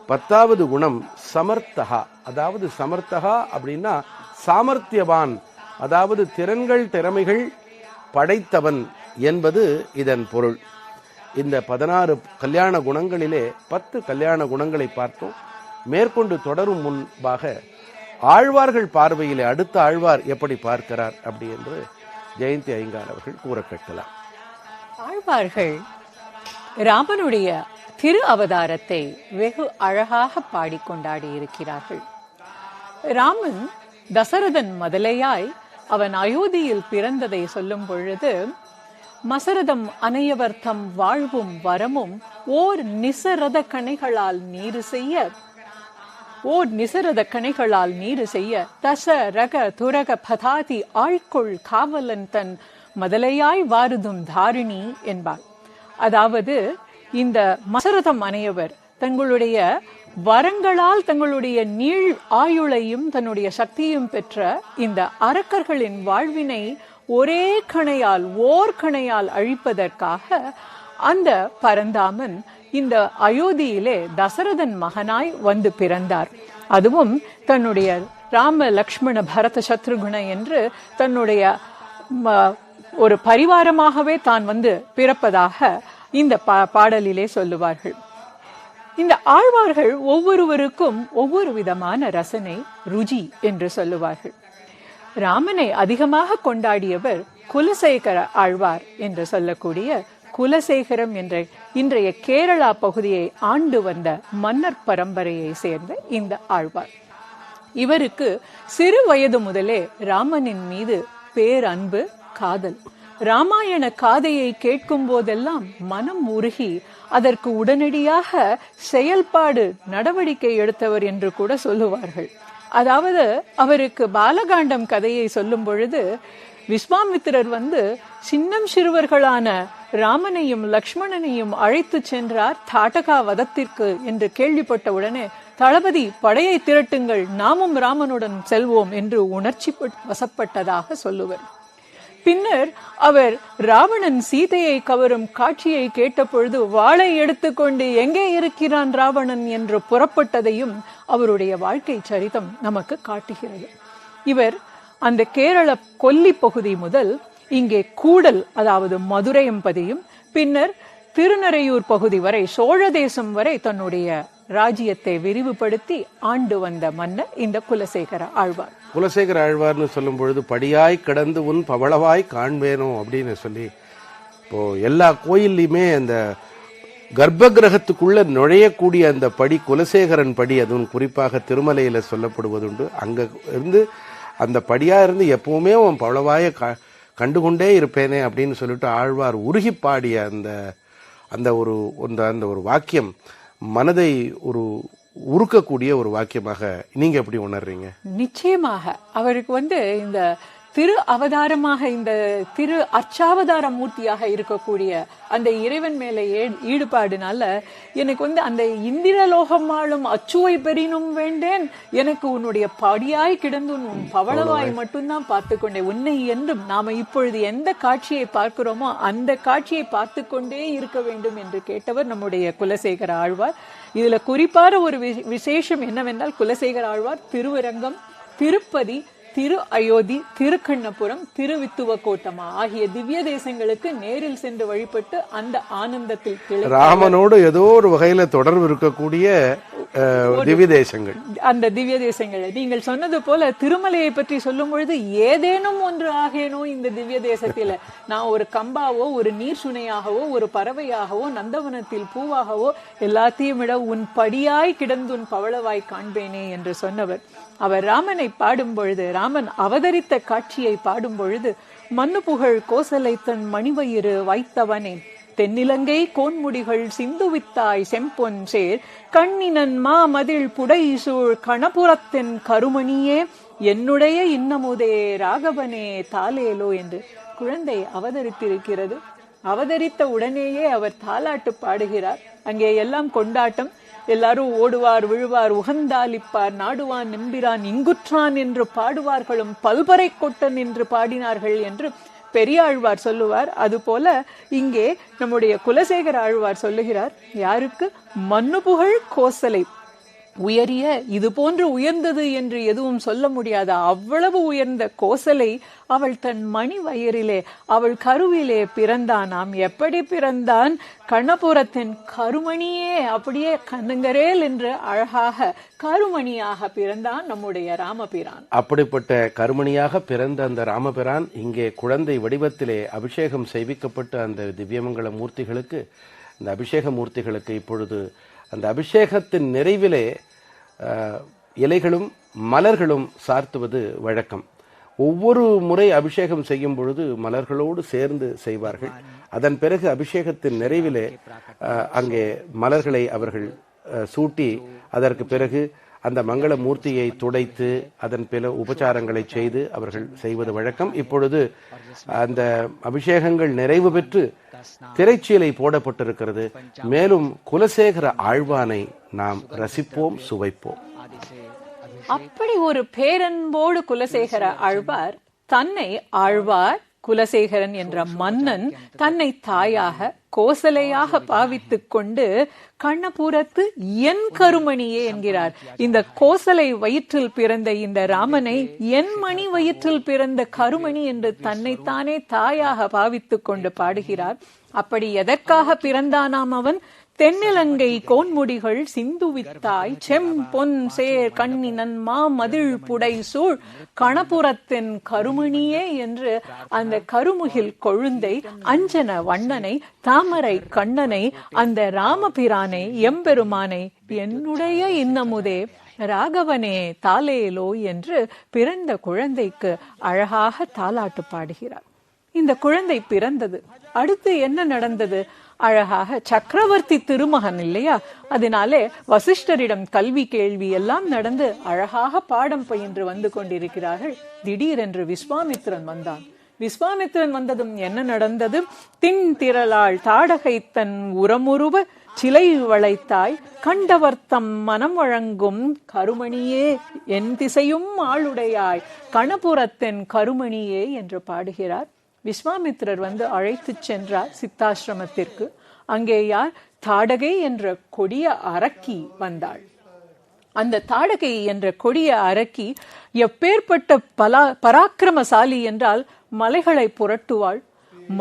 10வது குணம் சமர்த்தகா, அதாவது சமர்த்தகா அப்படின்னா சாமர்த்தியவான், அதாவது திறமைகள் படைத்தவன் என்பது இதன் பொருள். இந்த 16 கல்யாண குணங்களிலே 10 கல்யாண குணங்களை பார்த்தோம். மேற்கொண்டு தொடரும் முன்பாக ஆழ்வார்கள் பார்வையிலே அடுத்த ஆழ்வார் எப்படி பார்க்கிறார் அப்படி என்று ஜெயந்தி ஐயங்கார் அவர்கள் கூற கேட்கலாம். ஆழ்வார்கள் ராமனுடைய திரு அவதாரத்தை வெகு அழகாக பாடிக்கொண்டாடி இருக்கிறார்கள். ராமன் தசரதன் முதலையாய் அவன் அயோத்தியில் பிறந்ததை சொல்லும் பொழுது, மசரதம் அனையவர்த்தம் வாழ்வும் வரமும் ஓர் நிசரத கணைகளால் நீரு செய்ய தச ரக துரக பதாதி ஆழ்கொள் காவலன் தன் மதலையாய் வாருதும் தாரிணி என்பார். அதாவது இந்த மசரதம் அனையவர் தங்களுடைய வரங்களால் தங்களுடைய நீள் ஆயுளையும் தன்னுடைய சக்தியும் பெற்ற இந்த அரக்கர்களின் வாழ்வினை ஒரே ஓர்கணையால் அழிப்பதற்காக அந்த பரந்தாமன் இந்த அயோத்தியிலே தசரதன் மகனாய் வந்து பிறந்தார். அதுவும் தன்னுடைய ராம லக்ஷ்மண பரத சத்ருகுண என்று தன்னுடைய ஒரு பரிவாரமாகவே தான் வந்து பிறப்பதாக இந்த பாடலிலே சொல்லுவார்கள். இந்த ஆழ்வார்கள் ஒவ்வொருவருக்கும் ஒவ்வொரு விதமான ரசனை, ருஜி என்று சொல்லுவார்கள். ராமனை அதிகமாக கொண்டாடியவர் குலசேகர ஆழ்வார் என்று சொல்லக்கூடிய குலசேகரம் என்ற இன்றைய கேரளா பகுதியை ஆண்டு வந்த மன்னர் பரம்பரையை சேர்ந்த இந்த ஆழ்வார். இவருக்கு சிறு வயது முதலே ராமனின் மீது பேரன்பு, காதல். ராமாயண காதையை கேட்கும் போதெல்லாம் மனம் உருகி அதற்கு உடனடியாக செயல்பாடு நடவடிக்கை எடுத்தவர் என்று கூட சொல்லுவார்கள். அதாவது அவருக்கு பாலகாண்டம் கதையை சொல்லும் பொழுது விஸ்வாமித்திரர் வந்து சின்னம் சிறுவர்களான ராமனையும் லக்ஷ்மணனையும் அழைத்து சென்றார் தாட்டகா வதத்திற்கு என்று கேள்விப்பட்ட உடனே, தளபதி படையை திரட்டுங்கள், நாமும் ராமனுடன் செல்வோம் என்று உணர்ச்சி வசப்பட்டதாக சொல்லுவர். பின்னர் அவர் ராவணன் சீதையை கவரும் காட்சியை கேட்ட பொழுது வாளை எடுத்துக்கொண்டு எங்கே இருக்கிறான் ராவணன் என்று புறப்பட்டதையும் அவருடைய வாழ்க்கை சரிதம் நமக்கு காட்டுகிறது. இவர் அந்த கேரள கொல்லி பகுதி முதல் இங்கே கூடல், அதாவது மதுரையம்பதியும், பின்னர் திருநறையூர் பகுதி வரை, சோழ தேசம் வரை தன்னுடைய ராஜ்யத்தை விரிவுபடுத்தி ஆண்டு வந்த மன்னர் இந்த குலசேகர ஆழ்வார். குலசேகர ஆழ்வார்னு சொல்லும் பொழுது படியாய் கிடந்து உன் பவளவாய் காண்பேனோ அப்படின்னு சொல்லி, இப்போ எல்லா கோயில்லையுமே அந்த கர்ப்ப கிரகத்துக்குள்ள நுழையக்கூடிய அந்த படி குலசேகரன் படி, அதுவும் குறிப்பாக திருமலையில சொல்லப்படுவதுண்டு. அங்க இருந்து அந்த படியா இருந்து எப்பவுமே உன் பவளவாய கண்டுகொண்டே இருப்பேனே அப்படின்னு சொல்லிட்டு ஆழ்வார் உருகி பாடிய அந்த ஒரு வாக்கியம் மனதை ஒரு உருக்கக்கூடிய ஒரு வாக்கியமாக நீங்க எப்படி உணர்றீங்க? நிச்சயமாக அவருக்கு வந்து இந்த திரு அவதாரமாக, இந்த திரு அர்ச்சாவதார மூர்த்தியாக இருக்கக்கூடிய அந்த இறைவன் மேல ஈடுபாடுனால எனக்கு வந்து அந்த இந்திரலோகம் ஆளும் அச்சுவை பெறினும் வேண்டேன், எனக்கு உன்னுடைய படியாய் கிடந்து உன் பவளவாய் மட்டும்தான் பார்த்து கொண்டேன், உன்னை என்றும் நாம இப்பொழுது எந்த காட்சியை பார்க்கிறோமோ அந்த காட்சியை பார்த்து கொண்டே இருக்க வேண்டும் என்று கேட்டவர் நம்முடைய குலசேகர ஆழ்வார். இதுல குறிப்பான ஒரு விசேஷம் என்னவென்றால், குலசேகர ஆழ்வார் திருவரங்கம், திருப்பதி, திரு அயோத்தி, திருக்கண்ணபுரம், திருவித்துவக்கோட்டமா ஆகிய திவ்ய தேசங்களுக்கு நேரில் சென்று வழிபட்டு அந்த ஆனந்தத்தில் ராமனோடு ஏதோ ஒரு வகையில தொடர்பு இருக்கக்கூடிய திவ்ய தேசங்கள். அந்த திவ்ய தேசங்கள் நீங்கள் சொன்னது போல திருமலையை பற்றி சொல்லும் பொழுது ஏதேனும் ஒன்று ஆகேனோ இந்த திவ்ய தேசத்தில, நான் ஒரு கம்பாவோ, ஒரு நீர் சுனையாகவோ, ஒரு பறவையாகவோ, நந்தவனத்தில் பூவாகவோ, எல்லாத்தையும் விட உன் படியாய் கிடந்துன் பவளவாய் காண்பேனே என்று சொன்னவர். அவர் ராமனை பாடும் பொழுது, ராமன் அவதரித்த காட்சியை பாடும் பொழுது, மண்ணு புகழ் கோசலை தன் மணிவயிறு வைத்தவனே, தென்னிலங்கை கோன்முடிகள் சிந்துவித்தாய் செம்பொன் சேர், கண்ணினன் மா மதில் புடை சூழ் கணபுரத்தின் கருமணியே, என்னுடைய இன்னமுதே ராகவனே தாலேலோ என்று குழந்தை அவதரித்திருக்கிறது. அவதரித்த உடனேயே அவர் தாலாட்டு பாடுகிறார். அங்கே எல்லாம் கொண்டாட்டம். எல்லாரும் ஓடுவார், விழுவார், உகந்தாலிப்பார், நாடுவான் நம்பிரான் இங்குற்றான் என்று பாடுவார்களும் பல்பறை கொட்டன் என்று பாடினார்கள் என்று பெரியாழ்வார் சொல்லுவார். அதுபோல இங்கே நம்முடைய குலசேகர ஆழ்வார் சொல்லுகிறார். யாருக்கு? மண்ணு புகழ் கோசலை, உயரிய, இது போன்று உயர்ந்தது என்று எதுவும் சொல்ல முடியாத அவ்வளவு உயர்ந்த கோசலை அவள் தன் மணி வயிறிலே, அவள் கருவிலே பிறந்தானாம். எப்படி பிறந்தான்? கண்ணபுரத்தின் கருமணியே, அப்படியே கண்ணுங்கரேல் என்று அழகாக கருமணியாக பிறந்தான் நம்முடைய ராமபிரான். அப்படிப்பட்ட கருமணியாக பிறந்த அந்த ராமபிரான் இங்கே குழந்தை வடிவத்திலே அபிஷேகம் செய்விக்கப்பட்ட அந்த திவ்யமங்கல மூர்த்திகளுக்கு, இந்த அபிஷேக மூர்த்திகளுக்கு இப்பொழுது அந்த அபிஷேகத்தின் நிறைவிலே இலைகளும் மலர்களும் சார்த்துவது வழக்கம். ஒவ்வொரு முறை அபிஷேகம் செய்யும் பொழுது மலர்களோடு சேர்ந்து செய்வார்கள். அதன் பிறகு அபிஷேகத்தின் நிறைவிலே அங்கே மலர்களை அவர்கள் சூட்டி, அதற்கு பிறகு அந்த மங்கள மூர்த்தியை துடைத்து அதன் பிற உபச்சாரங்களை செய்து அவர்கள் செய்வது வழக்கம். இப்பொழுது அந்த அபிஷேகங்கள் நிறைவு பெற்று திரைச்சீலை போடப்பட்டிருக்கிறது. மேலும் குலசேகர ஆழ்வானை நாம் ரசிப்போம், சுவைப்போம். அப்படி ஒரு பேரன்போடு குலசேகர ஆழ்வார் தன்னை ஆழ்வார் குலசேகரன் என்ற மன்னன் தன்னை தாயாக கோசலையாக பாவித்துக் கொண்டு கண்ணபுரத்து என் கருமணியே என்கிறார். இந்த கோசலை வயிற்றில் பிறந்த இந்த ராமனை என் மணி வயிற்றில் பிறந்த கருமணி என்று தன்னைத்தானே தாயாக பாவித்துக் கொண்டு பாடுகிறார். அப்படி எதற்காக பிறந்தானாம் அவன்? தென்னிலங்கை கோன்முடிகள் சிந்துவித்தாய் செம்பொன் சேர் கண்ணினன் மாமதிள் புடை சூழ் கணபுரத்தின் கருமணியே என்று அந்த கருமுகில் கொழுந்தை அஞ்சன வண்ணனை தாமரை கண்ணனை அந்த ராமபிரானை எம்பெருமானை என்னுடைய இன்னமுதே ராகவனே தாலேலோ என்று பிறந்த குழந்தைக்கு அழகாக தாலாட்டு பாடுகிறார். இந்த குழந்தை பிறந்தது. அடுத்து என்ன நடந்தது? அழகாக சக்கரவர்த்தி திருமகன் இல்லையா, அதனாலே வசிஷ்டரிடம் கல்வி கேள்வி எல்லாம் நடந்து அழகாக பாடம் பயின்று வந்து கொண்டிருக்கிறார்கள். திடீரென்று விஸ்வாமித்திரன் வந்தான். விஸ்வாமித்திரன் வந்ததும் என்ன நடந்தது? தின் திரளாள் தாடகை தன் உரமுருவ சிலை வளைத்தாய் கண்டவர்த்தம் மனம் வழங்கும் கருமணியே என் திசையும் ஆளுடையாய் கணபுரத்தின் கருமணியே என்று பாடுகிறார். விஸ்வாமித்திரர் வந்து அழைத்து சென்றார் சித்தாசிரமத்திற்கு. அங்கே யார்? தாடகை என்ற கொடிய அரக்கி வந்தாள். அந்த தாடகை என்ற கொடிய அரக்கி எப்பேற்பட்ட பராக்கிரமசாலி என்றால் மலைகளை புரட்டுவாள்,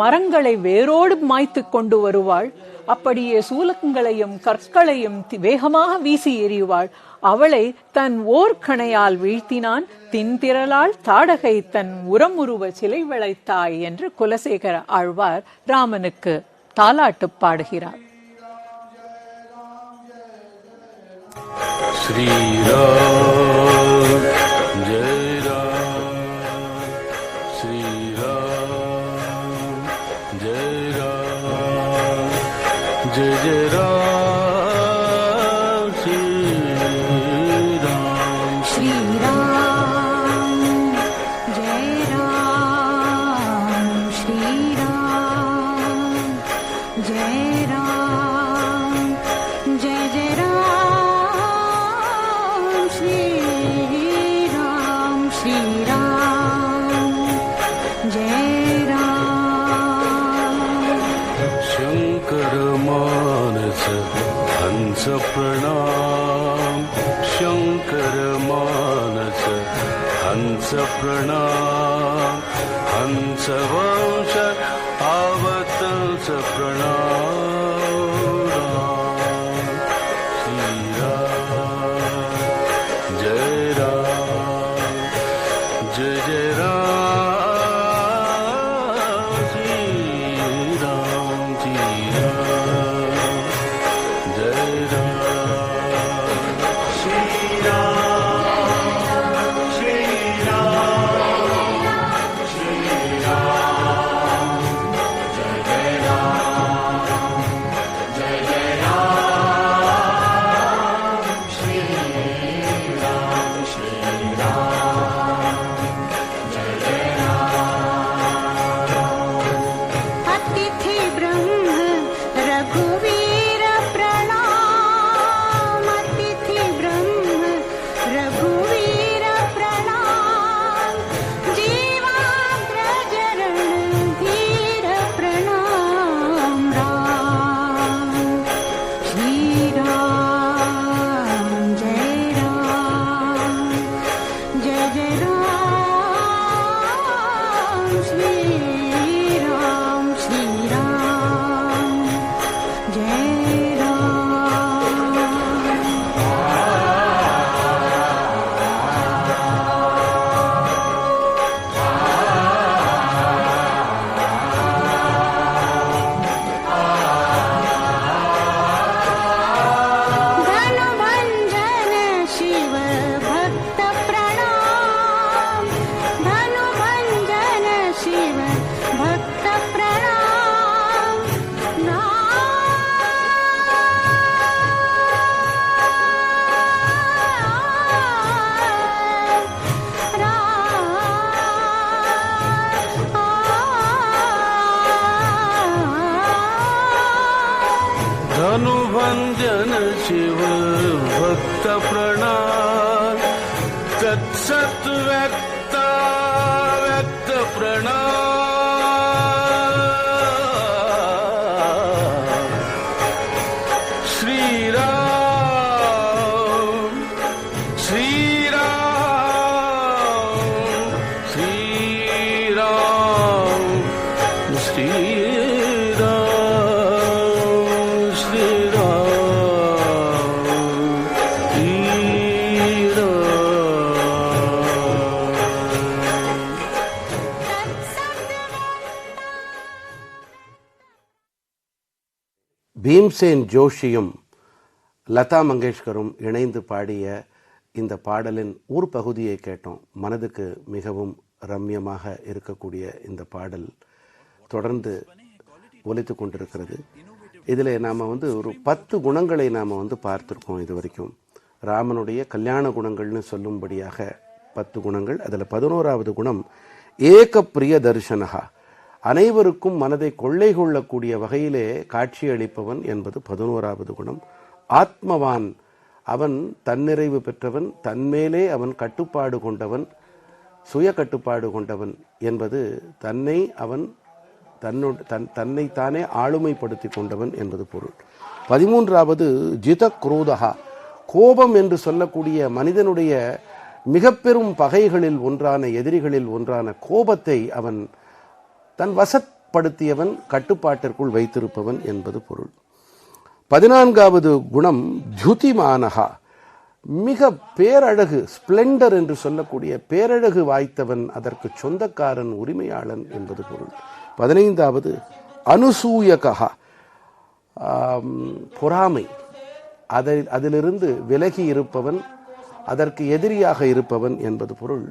மரங்களை வேரோடு மாய்த்து கொண்டு வருவாள், அப்படியே சூலங்களையும் கற்களையும் வேகமாக வீசி எறிவாள். அவளை தன் ஓர்கணையால் வீழ்த்தினான். தின்திரளால் தாடகை தன் உரமுருவ சிலை விளைத்தாய் என்று குலசேகர ஆழ்வார் ராமனுக்கு தாலாட்டு பாடுகிறார். ஸ்ரீராம் ஜெய ராம், ஸ்ரீராம் ஜெய ராம், ஜெய ஜெய ராம், प्रणाम शंकर मानस हंस प्रणाम हंस वंश आवतंस प्रणाम श्री राम जय राम जय जय राम श्री राम व्यक्त प्रणाम तत्सत व्यक्त व्यक्त प्रणाम श्री राम श्री राम श्री राम श्री பீம்சேன் ஜோஷியும் லதா மங்கேஷ்கரும் இணைந்து பாடிய இந்த பாடலின் ஒரு பகுதியை கேட்டோம். மனதுக்கு மிகவும் ரம்யமாக இருக்கக்கூடிய இந்த பாடல் தொடர்ந்து ஒலித்து கொண்டிருக்கிறது. இதில் நாம் ஒரு 10 குணங்களை நாம் பார்த்துருக்கோம் இது வரைக்கும். ராமனுடைய கல்யாண குணங்கள்னு சொல்லும்படியாக 10 குணங்கள். அதில் 11வது குணம் ஏக பிரிய தர்ஷனஹா, அனைவருக்கும் மனதை கொள்ளை கொள்ளக்கூடிய வகையிலே காட்சியளிப்பவன் என்பது 11வது குணம். ஆத்மவான், அவன் தன்னிறைவு பெற்றவன், தன்மேலே அவன் கட்டுப்பாடு கொண்டவன், சுய கட்டுப்பாடு கொண்டவன் என்பது தன்னை அவன் தன்னைத்தானே ஆளுமைப்படுத்தி கொண்டவன் என்பது பொருள். 13வது ஜித குரோதகா, கோபம் என்று சொல்லக்கூடிய மனிதனுடைய மிக பெரும் பகைகளில் ஒன்றான, எதிரிகளில் ஒன்றான கோபத்தை அவன் தன் வசப்படுத்தியவன், கட்டுப்பாட்டிற்குள் வைத்திருப்பவன் என்பது பொருள். 14வது குணம் ஜுதிமானகா, மிக பேரழகு, ஸ்பிளெண்டர் என்று சொல்லக்கூடிய பேரழகு வாய்த்தவன், அதற்கு சொந்தக்காரன், உரிமையாளன் என்பது பொருள். 15வது அனுசூயகா, பொறாமை, அதிலிருந்து விலகி இருப்பவன், அதற்கு எதிரியாக இருப்பவன் என்பது பொருள்.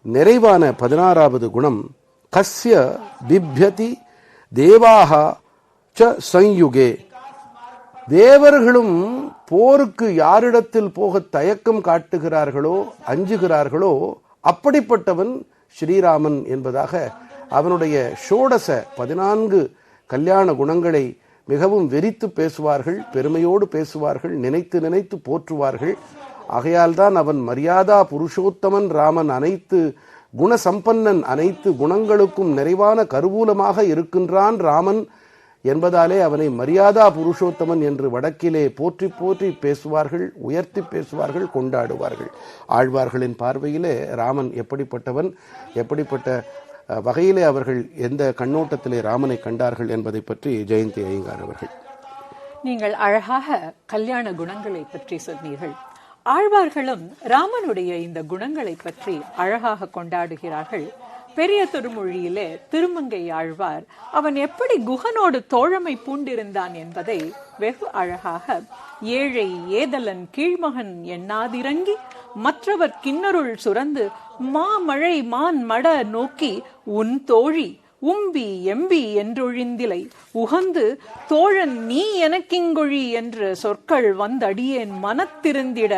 நிறைவான 16வது குணம் கஸ்ய பிப்யதி தேவாக ச சயுகே, தேவர்களும் போருக்கு யாரிடத்தில் போக தயக்கம் காட்டுகிறார்களோ, அஞ்சுகிறார்களோ, அப்படிப்பட்டவன் ஸ்ரீராமன் என்பதாக அவனுடைய ஷோடச 14 கல்யாண குணங்களை மிகவும் வெறித்து பேசுவார்கள், பெருமையோடு பேசுவார்கள், நினைத்து நினைத்து போற்றுவார்கள். ஆகையால் தான் அவன் மரியாதா புருஷோத்தமன் ராமன், அனைத்து குணசம்பன்னன், அனைத்து குணங்களுக்கும் நிறைவான கருவூலமாக இருக்கின்றான் ராமன் என்பதாலே அவனை மரியாதா புருஷோத்தமன் என்று வடக்கிலே போற்றி போற்றி பேசுவார்கள், உயர்த்தி பேசுவார்கள், கொண்டாடுவார்கள். ஆழ்வார்களின் பார்வையிலே ராமன் எப்படிப்பட்டவன், எப்படிப்பட்ட வகையிலே அவர்கள் எந்த கண்ணோட்டத்திலே ராமனை கண்டார்கள் என்பதை பற்றி ஜெயந்தி ஐயங்கார் அவர்கள். நீங்கள் அழகாக கல்யாண குணங்களை பற்றி சொன்னீர்கள். ஆழ்வார்களும் ராமனுடைய இந்த குணங்களை பற்றி அழகாக கொண்டாடுகிறார்கள். பெரிய திருமொழியிலே திருமங்கை ஆழ்வார் அவன் எப்படி குகனோடு தோழமை பூண்டிருந்தான் என்பதை வெகு அழகாக, ஏழை ஏதலன் கீழ்மகன் எண்ணாதிறங்கி மற்றவர் கிண்ணருள் சுரந்து மாமழை மான் மட நோக்கி உன் தோழி உம்பி எம்பி என்றொழிந்திலை உகந்து தோழன் நீ எனக்கிங்கொழி என்று சொற்கள் வந்தடியேன் மனத்திருந்திட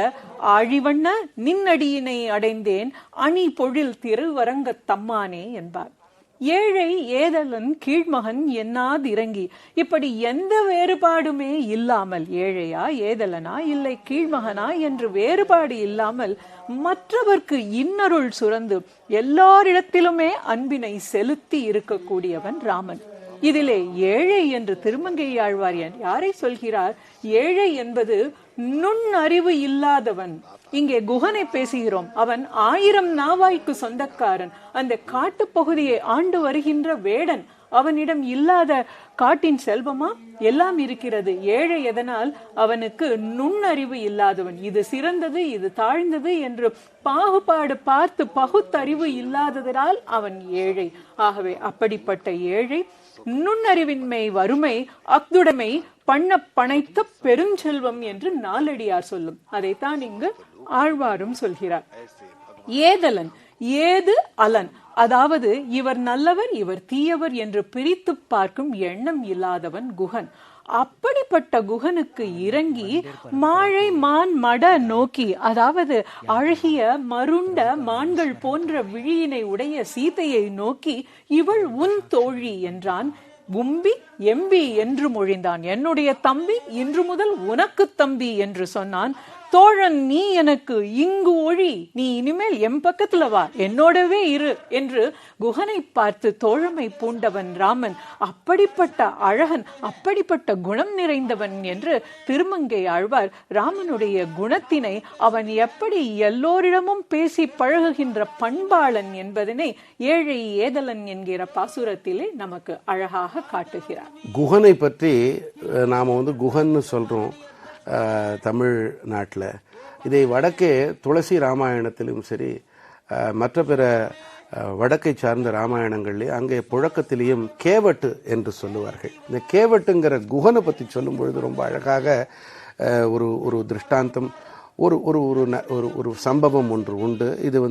ஆழிவண்ண நின்னடியினை அடைந்தேன் அணி பொழில் திருவரங்கத் தம்மானே என்பார். ஏழை ஏதலன் கீழ்மகன் எண்ணாதிறங்கி, இப்படி எந்த வேறுபாடுமே இல்லாமல், ஏழையா ஏதலனா இல்லை கீழ்மகனா என்று வேறுபாடு இல்லாமல் மற்றவர்க்கு இன்னருள் சுரந்து எல்லாரிடத்திலுமே அன்பினை செலுத்தி இருக்கக்கூடியவன் ராமன். இதிலே ஏழை என்று திருமங்கை ஆழ்வார் யாரை சொல்கிறார்? ஏழை என்பது நுண்ணறிவு இல்லாதவன். இங்கே குகனை பேசுகிறோம். அவன் 1000 நாவாய்க்கு சொந்தக்காரன். அந்த காட்டு பகுதியை ஆண்டு வருகின்ற வேடன். அவனிடம் இல்லாத காட்டின் செல்வமா? எல்லாம் இருக்கிறது. ஏழை எதனால்? அவனுக்கு நுண்ணறிவு இல்லாதவன். இது சிறந்தது, இது தாழ்ந்தது என்று பாகுபாடு பார்த்து பகுத்தறிவு இல்லாததனால் அவன் ஏழை. ஆகவே அப்படிப்பட்ட ஏழை, நுண்ணறிவின்மை, வறுமை, அக்துடைமை பண்ண பனைத்த பெருஞ்செல்வம் என்று நாலடியார் சொல்லும். அதைத்தான் இங்கு ஆழ்வாரும் சொல்கிறார். ஏதலன், ஏது அலன், அதாவது இவர் நல்லவர் இவர் தீயவர் என்று பிரித்து பார்க்கும் எண்ணம் இல்லாதவன் குகன். அப்படிப்பட்ட குகனுக்கு இறங்கி மாழை மான் மட நோக்கி, அதாவது அழகிய மருண்ட மான்கள் போன்ற விழியினை உடைய சீதையை நோக்கி இவள் உன் தோழி என்றான். உம்பி எம்பி என்று மொழிந்தான். என்னுடைய தம்பி இன்று முதல் உனக்கு தம்பி என்று சொன்னான். தோழன் நீ எனக்கு இங்கு ஒழி, நீ இனிமேல் என் பக்கத்துல வா, என்னோடவே இரு என்று குகனை பார்த்து தோழமை பூண்டவன் ராமன். அப்படிப்பட்ட அழகன், அப்படிப்பட்ட குணம் நிறைந்தவன் என்று திருமங்கை ஆழ்வார் ராமனுடைய குணத்தினை அவன் எப்படி எல்லோரிடமும் பேசி பழகுகின்ற பண்பாளன் என்பதனை ஏழை ஏதலன் என்கிற பாசுரத்திலே நமக்கு அழகாக காட்டுகிறார். குகனை பற்றி நாம குகன்னு சொல்றோம் தமிழ் நாட்டில். இதை வடக்கே துளசி ராமாயணத்திலும் சரி, மற்ற பிற வடக்கை சார்ந்த ராமாயணங்கள்லேயே அங்கே புழக்கத்திலேயும் கேவட்டு என்று சொல்லுவார்கள். இந்த கேவட்டுங்கிற குகனை பற்றி சொல்லும் பொழுது ரொம்ப அழகாக ஒரு திருஷ்டாந்தம், ஒரு ஒரு ஒரு ஒரு சம்பவம் ஒன்று உண்டு. இது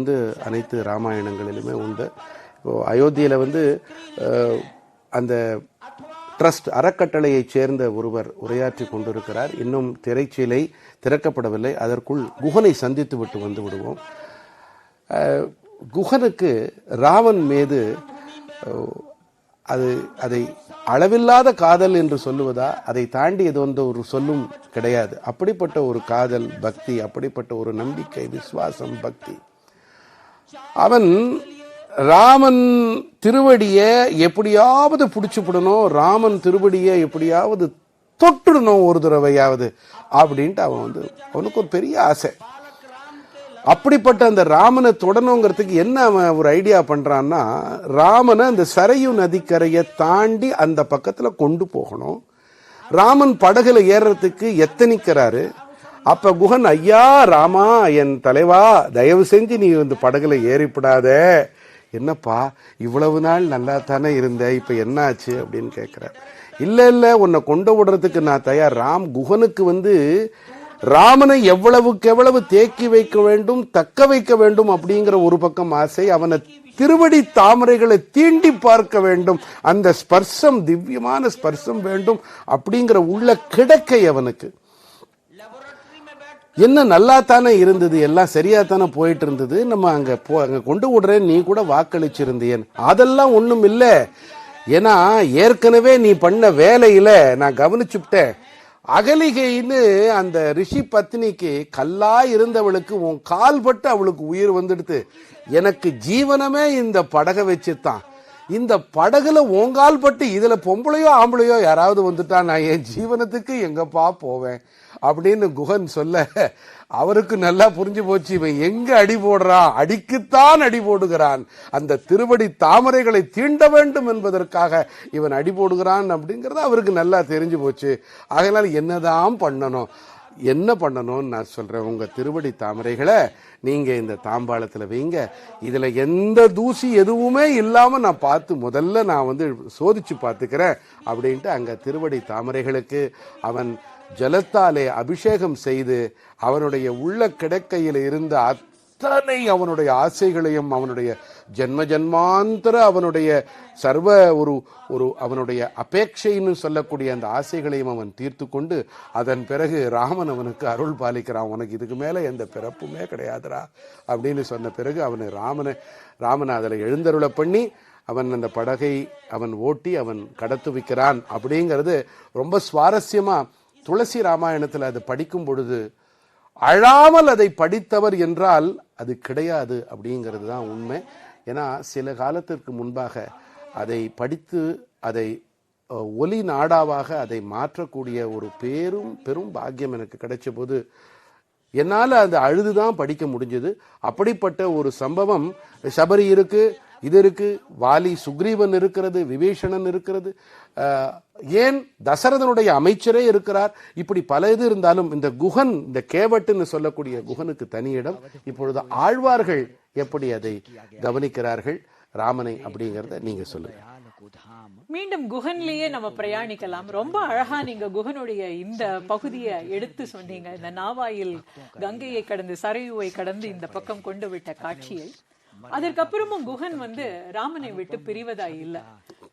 அனைத்து ராமாயணங்களிலுமே உண்டு. இப்போ அயோத்தியில் அந்த ட்ரஸ்ட் அறக்கட்டளையை சேர்ந்த ஒருவர் உரையாற்றி கொண்டிருக்கிறார். இன்னும் திரைச்சீலை திறக்கப்படவில்லை. அதற்குள் குகனை சந்தித்து விட்டு வந்து விடுவோம். குகனுக்கு ராமன் மீது அதை அளவில்லாத காதல் என்று சொல்லுவதா, அதை தாண்டி இது ஒரு சொல்லும் கிடையாது. அப்படிப்பட்ட ஒரு காதல், பக்தி, அப்படிப்பட்ட ஒரு நம்பிக்கை, விசுவாசம், பக்தி. அவன் ராமன் திருவடியை எப்படியாவது பிடிச்சுப்படணும், ராமன் திருவடியை எப்படியாவது தொட்டுடணும் ஒரு தடவையாவது அப்படின்ட்டு அவனுக்கு ஒரு பெரிய ஆசை. அப்படிப்பட்ட அந்த ராமனை தொடணுங்கிறதுக்கு என்ன அவன் ஒரு ஐடியா பண்றான்னா, ராமனை அந்த சரையு நதிக்கரையை தாண்டி அந்த பக்கத்துல கொண்டு போகணும். ராமன் படகுல ஏறதுக்கு எத்தனிக்கிறாரு. அப்ப குகன், ஐயா ராமா, என் தலைவா, தயவு செஞ்சு நீ படகுல ஏறிப்படாத, என்னப்பா இவ்வளவு நாள் நல்லா தானே இருந்த, இப்ப என்ன ஆச்சு அப்படின்னு கேட்கிறார். இல்ல உன்னை கொண்டு விடுறதுக்கு நான் தயார். குகனுக்கு ராமனை எவ்வளவுக்கு எவ்வளவு தேக்கி வைக்க வேண்டும், தக்க வைக்க வேண்டும் அப்படிங்கிற ஒரு பக்கம் ஆசை. அவனை திருவடி தாமரைகளை தீண்டி பார்க்க வேண்டும், அந்த ஸ்பர்சம், திவ்யமான ஸ்பர்சம் வேண்டும் அப்படிங்கிற உள்ள கிடக்கை அவனுக்கு. என்ன நல்லா தானே இருந்தது, எல்லாம் சரியா தானே போயிட்டு இருந்தது, நம்ம அங்க கொண்டு விடுறேன் நீ கூட வாக்களிச்சிருந்தேன், அதெல்லாம் ஒண்ணும் இல்லை. ஏன்னா ஏற்கனவே நீ பண்ண வேலையில நான் கவனிச்சுட்டேன். அகலிகைன்னு அந்த ரிஷி பத்னிக்கு கல்லா இருந்தவளுக்கு உன் கால் பட்டு அவளுக்கு உயிர் வந்துடுது. எனக்கு ஜீவனமே இந்த படகை வச்சுத்தான். இந்த படகுல ஓங்கால் பட்டு இதுல பொம்பளையோ ஆம்பளையோ யாராவது வந்துட்டா நான் என் ஜீவனத்துக்கு எங்கப்பா போவேன் அப்படின்னு குகன் சொல்ல, அவருக்கு நல்லா புரிஞ்சு போச்சு, இவன் எங்க அடி போடுறான், அடிக்குத்தான் அடி போடுகிறான், அந்த திருவடி தாமரைகளை தீண்ட வேண்டும் என்பதற்காக இவன் அடி போடுகிறான் அப்படிங்கறது அவருக்கு நல்லா தெரிஞ்சு போச்சு. ஆகையால் என்னதான் பண்ணணும், என்ன பண்ணணும்னு நான் சொல்றேன். உங்க திருவடி தாமரைகளை நீங்க இந்த தாம்பாளத்துல வைங்க, இதுல எந்த தூசி எதுவுமே இல்லாம நான் பார்த்து முதல்ல நான் சோதிச்சு பார்த்துக்கிறேன் அப்படின்ட்டு அங்க திருவடி தாமரைகளுக்கு அவன் ஜலத்தாலே அபிஷேகம் செய்து அவனுடைய உள்ள கிடக்கையில் இருந்த அத்தனை அவனுடைய ஆசைகளையும், அவனுடைய ஜென்ம ஜன்மாந்தர அவனுடைய சர்வ ஒரு அவனுடைய அபேட்சைன்னு சொல்லக்கூடிய அந்த ஆசைகளையும் அவன் தீர்த்து கொண்டு அதன் பிறகு ராமன் அவனுக்கு அருள் பாலிக்கிறான். உனக்கு இதுக்கு மேல எந்த பிறப்புமே கிடையாதுரா அப்படின்னு சொன்ன பிறகு அவனை ராமனை அதில் எழுந்தருளை பண்ணி அவன் அந்த படகை அவன் ஓட்டி அவன் கடத்து வைக்கிறான். அப்படிங்கிறது ரொம்ப சுவாரஸ்யமா துளசி ராமாயணத்தில் அது படிக்கும் பொழுது அழாமல் அதை படித்தவர் என்றால் அது கிடையாது அப்படிங்கிறது தான் உண்மை. ஏன்னா சில காலத்திற்கு முன்பாக அதை படித்து அதை ஒலி நாடாவாக அதை மாற்றக்கூடிய ஒரு பெரும் பாக்கியம் எனக்கு கிடைச்ச போது என்னால் அது அழுதுதான் படிக்க முடிஞ்சது. அப்படிப்பட்ட ஒரு சம்பவம் சபரி இருக்கு, இது இருக்கு, வாலி சுக்ரீவன் இருக்கிறது, விபீஷணன் இருக்கிறது, ஏன் தசரதனுடைய அமைச்சரே இருக்கிறார். இப்படி பல இது இருந்தாலும் இந்த குகன், இந்த கேவட்டுன்னு சொல்லக்கூடிய குகனுக்கு தனி இடம். இப்பொழுது ஆழ்வார்கள் எப்படி அதை கவனிக்கிறார்கள் ராமனை அப்படிங்கறத நீங்க சொல்லுங்க. மீண்டும் குகன்லயே நம்ம பிரயாணிக்கலாம். ரொம்ப அழகா நீங்க குகனுடைய இந்த பகுதியை எடுத்து சொன்னீங்க. இந்த நாவாயில் கங்கையை கடந்து சரையுவை கடந்து இந்த பக்கம் கொண்டு விட்ட காட்சியை. அதற்கப்புறமும் குகன் ராமனை விட்டு பிரிவதா இல்ல,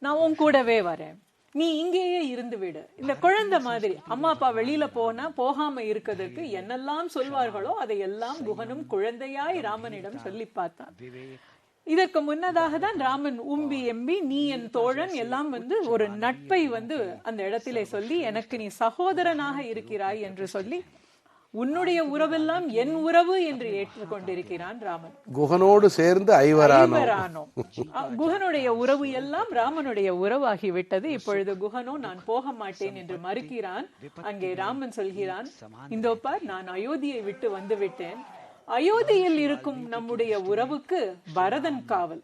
நான் உன் கூடவே வரேன், நீ இங்கேயே இருந்து விடு. இந்த குழந்தை மாதிரி அம்மா அப்பா வெளியில போகாம இருக்கிறதுக்கு என்னெல்லாம் சொல்வார்களோ அதையெல்லாம் குகனும் குழந்தையாய் ராமனிடம் சொல்லி பார்த்தான். இதற்கு முன்னதாக தான் ராமன் உம்பி எம்பி நீ என் தோழன் எல்லாம் ஒரு நட்பை அந்த இடத்திலே சொல்லி எனக்கு நீ சகோதரனாக இருக்கிறாய் என்று சொல்லி உன்னுடைய உறவெல்லாம் என் உறவு என்று ஏற்றுக்கொண்டிருக்கிறான் ராமன். குகனோடு சேர்ந்து ஐவரானோ. குகனுடைய உறவு எல்லாம் ராமனுடைய உறவாகிவிட்டது. இப்பொழுது குகனோ நான் போக மாட்டேன் என்று மறுக்கிறான். அங்கே ராமன் சொல்கிறான், இந்தோ பார், நான் அயோத்தியை விட்டு வந்து விட்டேன். அயோத்தியில் இருக்கும் நம்முடைய உறவுக்கு பரதன் காவல்.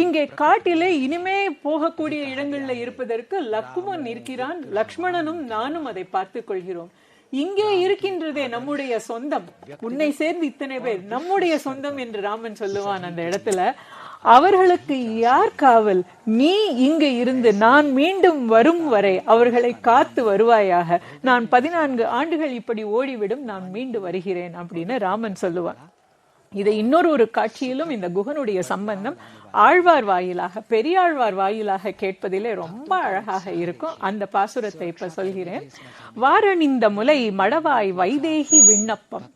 இங்கே காட்டிலே இனிமே போகக்கூடிய இடங்கள்ல இருப்பதற்கு லக்குமன் இருக்கிறான், லக்ஷ்மணனும் நானும் அதை பார்த்துக் கொள்கிறோம். இங்கே இருக்கின்றதே நம்முடைய சொந்தம், உன்னை சேர்ந்து இத்தனை பேர் நம்முடைய சொந்தம் என்று ராமன் சொல்லுவான். அந்த இடத்துல அவர்களுக்கு யார் காவல்? நீ இங்கு இருந்து நான் மீண்டும் வரும் வரை அவர்களை காத்து வருவாயாக. நான் 14 ஆண்டுகள் இப்படி ஓடிவிடும், நான் மீண்டு வருகிறேன் அப்படின்னு ராமன் சொல்லுவான். இதை இன்னொரு காட்சியிலும் இந்த குகனுடைய சம்பந்தம் ஆழ்வார் வாயிலாக, பெரியாழ்வார் வாயிலாக கேட்பதிலே ரொம்ப அழகாக இருக்கும். அந்த பாசுரத்தை இப்ப சொல்கிறேன். வாரணிந்த முலை மடவாய் வைதேகி விண்ணப்பம்,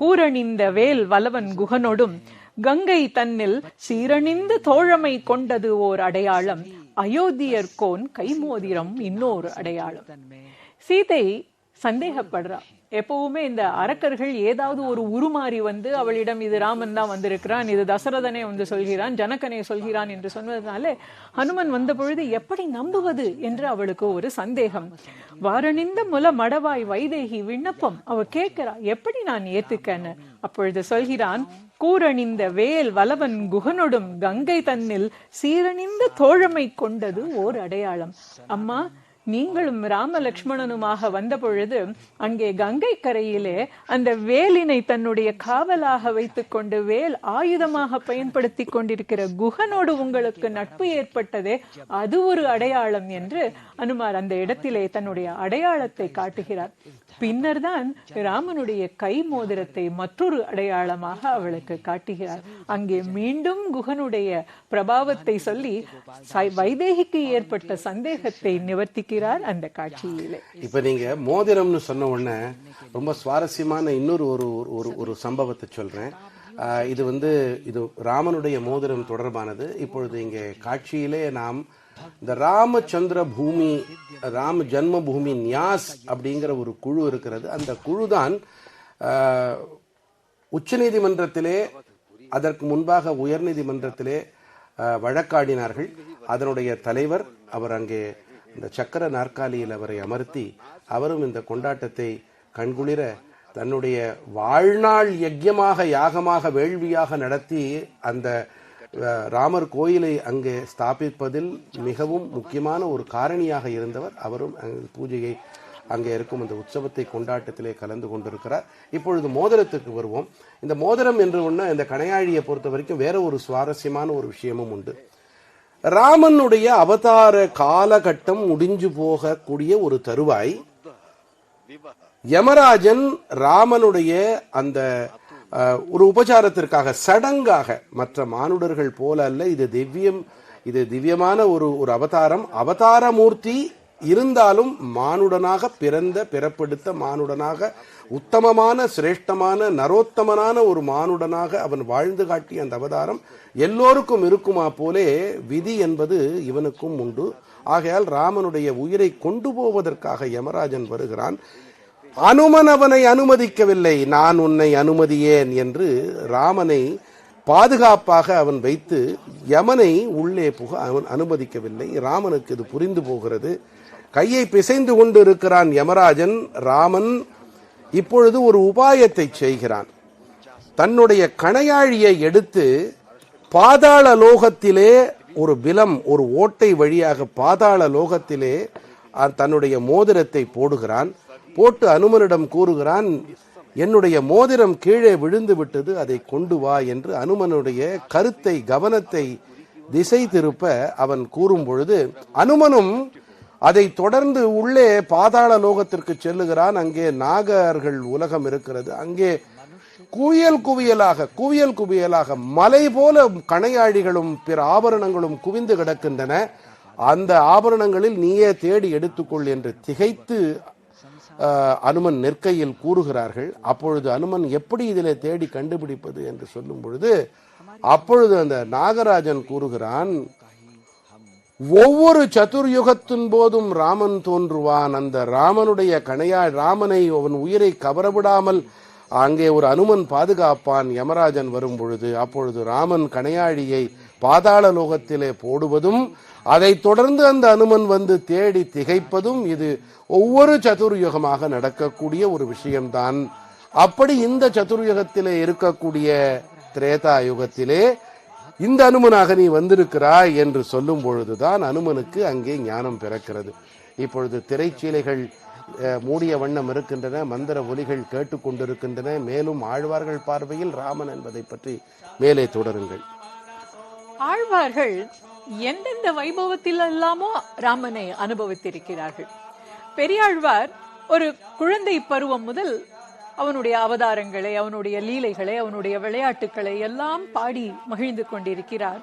கூரணிந்த வேல் வலவன் குகனொடும், கங்கை தன்னில் சீரணிந்து தோழமை கொண்டது ஓர் அடையாளம், அயோத்தியர்கோன் கைமோதிரம் இன்னொரு அடையாளம். சீதை சந்தேகப்படுறா. எப்பவுமே இந்த அரக்கர்கள் ஏதாவது ஒரு உருமாறி அவளிடம் இது ராமன் தான் வந்திருக்கிறான், இது தசரதனே சொல்கிறான், ஜனகனே சொல்கிறான் என்று சொன்னதுனால ஹனுமன் வந்த பொழுது எப்படி நம்புவது என்று அவளுக்கு ஒரு சந்தேகம். வாரணிந்த முல மடவாய் வைதேகி விண்ணப்பம், அவ கேட்கிறா எப்படி நான் ஏத்துக்கன்னு. அப்பொழுது சொல்கிறான், கூரணிந்த வேல் வலவன் குகனொடும், கங்கை தன்னில் சீரணிந்த தோழமை கொண்டது ஓர் அடையாளம். அம்மா, நீங்களும் ராம லக்ஷ்மணனுமாக வந்த பொழுது அங்கே கங்கை கரையிலே அந்த வேலினை தன்னுடைய காவலாக வைத்துக் கொண்டு வேல் ஆயுதமாக பயன்படுத்தி கொண்டிருக்கிற குகனோடு உங்களுக்கு நட்பு ஏற்பட்டதே, அது ஒரு அடையாளம் என்று அனுமார் அந்த இடத்திலே தன்னுடைய அடையாளத்தை காட்டுகிறார். பின்னர் தான் ராமனுடைய கை மோதிரத்தை மற்றொரு அடையாளமாக அவளுக்கு காட்டுகிறார். அங்கே மீண்டும் குகனுடைய பிரபாவத்தை சொல்லி வைதேகிக்கு ஏற்பட்ட சந்தேகத்தை நிவர்த்திக்கிறார் அந்த காட்சியிலே. இப்ப நீங்க மோதிரம்னு சொன்ன உடனே ரொம்ப சுவாரஸ்யமான இன்னொரு ஒரு சம்பவத்தை சொல்றேன். இது ராமனுடைய மோதிரம் தொடர்பானது. இப்பொழுது இங்கே காட்சியிலே நாம் இந்த ராமச்சந்திர பூமி, ராம ஜன்ம பூமி நியாஸ் அப்படிங்கிற ஒரு குழு இருக்கிறது. அந்த குழு தான் உச்ச நீதிமன்றத்திலே, அதற்கு முன்பாக உயர் நீதிமன்றத்திலே வழக்காடினார்கள். அதனுடைய தலைவர் அவர் அங்கே இந்த சக்கர நாற்காலியில் அவரை அமர்த்தி அவரும் இந்த கொண்டாட்டத்தை கண்குளிர தன்னுடைய வாழ்நாள் யஜ்யமாக, யாகமாக, வேள்வியாக நடத்தி அந்த ராமர் கோயிலை அங்கே ஸ்தாபிப்பதில் மிகவும் முக்கியமான ஒரு காரணியாக இருந்தவர். அவரும் பூஜையை அங்கே இருக்கும் அந்த உற்சவத்தை கொண்டாட்டத்திலே கலந்து கொண்டிருக்கிறார். இப்பொழுது மோதிரத்துக்கு வருவோம். இந்த மோதிரம் என்று ஒன்று இந்த கணையாழியை பொறுத்த வரைக்கும் வேற ஒரு சுவாரஸ்யமான ஒரு விஷயமும் உண்டு. ராமனுடைய அவதார காலகட்டம் முடிஞ்சு போகக்கூடிய ஒரு தருவாய், யமராஜன் ராமனுடைய அந்த ஒரு உபச்சாரத்திற்காக, சடங்காக, மற்ற மானுடர்கள் போல அல்ல, இது திவ்யமான ஒரு அவதாரம், அவதார மூர்த்தி இருந்தாலும் மானுடனாக பிறப்பெடுத்த மானுடனாக, உத்தமமான, சிரேஷ்டமான, நரோத்தமனான ஒரு மானுடனாக அவன் வாழ்ந்து காட்டிய அந்த அவதாரம் எல்லோருக்கும் இருக்குமா போலே விதி என்பது இவனுக்கும் உண்டு. ஆகையால் ராமனுடைய உயிரை கொண்டு போவதற்காக யமராஜன் வருகிறான். அனுமன் அவனை அனுமதிக்கவில்லை. நான் உன்னை அனுமதியேன் என்று ராமனை பாதுகாப்பாக அவன் வைத்து யமனை உள்ளே புக அவன் அனுமதிக்கவில்லை. ராமனுக்கு இது புரிந்து போகிறது. கையை பிசைந்து கொண்டு இருக்கிறான் யமராஜன். ராமன் இப்பொழுது ஒரு உபாயத்தை செய்கிறான். தன்னுடைய கணையாழியை எடுத்து பாதாள லோகத்திலே ஒரு பிலம், ஒரு ஓட்டை வழியாக பாதாள லோகத்திலே தன்னுடைய மோதிரத்தை போடுகிறான். போட்டு அனுமனிடம் கூறுகிறான், என்னுடைய மோதிரம் கீழே விழுந்து விட்டது, அதை கொண்டு வா என்று அனுமனுடைய கருத்தை, கவனத்தை திசை திருப்ப அவன் கூறும் பொழுது அனுமனும் அதை தொடர்ந்து உள்ளே பாதாள லோகத்திற்கு செல்லுகிறான். அங்கே நாகர்கள் உலகம் இருக்கிறது. அங்கே குவியல் குவியலாக மலை போல கணையாழிகளும் பிற ஆபரணங்களும் குவிந்து கிடக்கின்றன. அந்த ஆபரணங்களில் நீயே தேடி எடுத்துக்கொள் என்று திகைத்து அனுமன் நெற்கையில் கூறுகிறார்கள். அப்பொழுது அனுமன் எப்படி இதிலே தேடி கண்டுபிடிப்பது என்று சொல்லும் பொழுது, அப்பொழுது அந்த நாகராஜன் கூறுகிறான், ஒவ்வொரு சதுர்யுகத்தின் போதும் ராமன் தோன்றுவான். அந்த ராமனுடைய ராமனை அவன் உயிரை கவரவிடாமல் அங்கே ஒரு அனுமன் பாதுகாப்பான் யமராஜன் வரும் பொழுது. அப்பொழுது ராமன் கணையாழியை பாதாள லோகத்திலே போடுவதும், அதைத் தொடர்ந்து அந்த அனுமன் வந்து தேடி திகைப்பதும் இது ஒவ்வொரு சதுர்யுகமாக நடக்கக்கூடிய ஒரு விஷயம்தான். அப்படி இந்த சதுர்யுகத்திலே இருக்கக்கூடிய திரேதா யுகத்திலே இந்த அனுமனாக நீ வந்திருக்கிறாய் என்று சொல்லும் பொழுதுதான் அனுமனுக்கு அங்கே ஞானம் பிறக்கிறது. இப்பொழுது திரைச்சீலைகள் மூடிய வண்ணம் இருக்கின்றன, மந்திர ஒலிகள் கேட்டுக்கொண்டிருக்கின்றன. மேலும் ஆழ்வார்கள் பார்வையில் ராமன் என்பதை பற்றி மேலே தொடருங்கள். ஆழ்வார்கள் எந்தெந்த வைபவத்தில் எல்லாமோ ராமனை அனுபவித்திருக்கிறார்கள். பெரியாழ்வார் ஒரு குழந்தை பருவம் முதல் அவனுடைய அவதாரங்களை, அவனுடைய லீலைகளை, அவனுடைய விளையாட்டுக்களை எல்லாம் பாடி மகிழ்ந்து கொண்டிருக்கிறார்.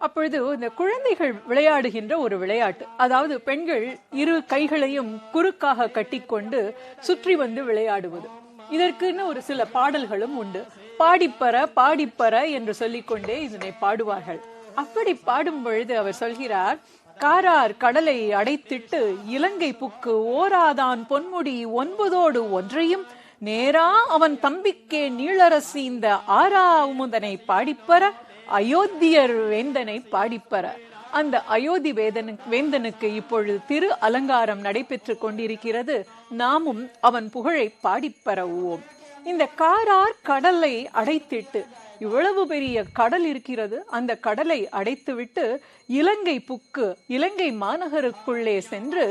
அப்பொழுது இந்த குழந்தைகள் விளையாடுகின்ற ஒரு விளையாட்டு, அதாவது பெண்கள் இரு கைகளையும் குறுக்காக கட்டிக்கொண்டு சுற்றி வந்து விளையாடுவது. இதற்குன்னு ஒரு சில பாடல்களும் உண்டு. பாடிப்பற பாடிப்பற என்று சொல்லிக்கொண்டே இதனை பாடுவார்கள். அப்படி பாடும் பொழுது அவர் சொல்கிறார், காரார் கடலை அடைத்திட்டு இலங்கை புக்கு ஓராதான் பொன்முடி 9 ஒன்றையும் நேரா அவன் தம்பிக்கே நீளரசி இந்த ஆறாமுதனை பாடிப்பற அயோத்தியர் வேந்தனை பாடிப்பற. அந்த அயோத்தி வேந்தனுக்கு இப்பொழுது திரு அலங்காரம் நடைபெற்று கொண்டிருக்கிறது. நாமும் அவன் புகழை பாடிப்பறவோம். இந்த காரார் கடலை அடைத்திட்டு, இவ்வளவு பெரிய கடல் இருக்கிறது, அந்த கடலை அடைத்துவிட்டு இலங்கை புக்கு, இலங்கை மாநகருக்குள்ளே சென்று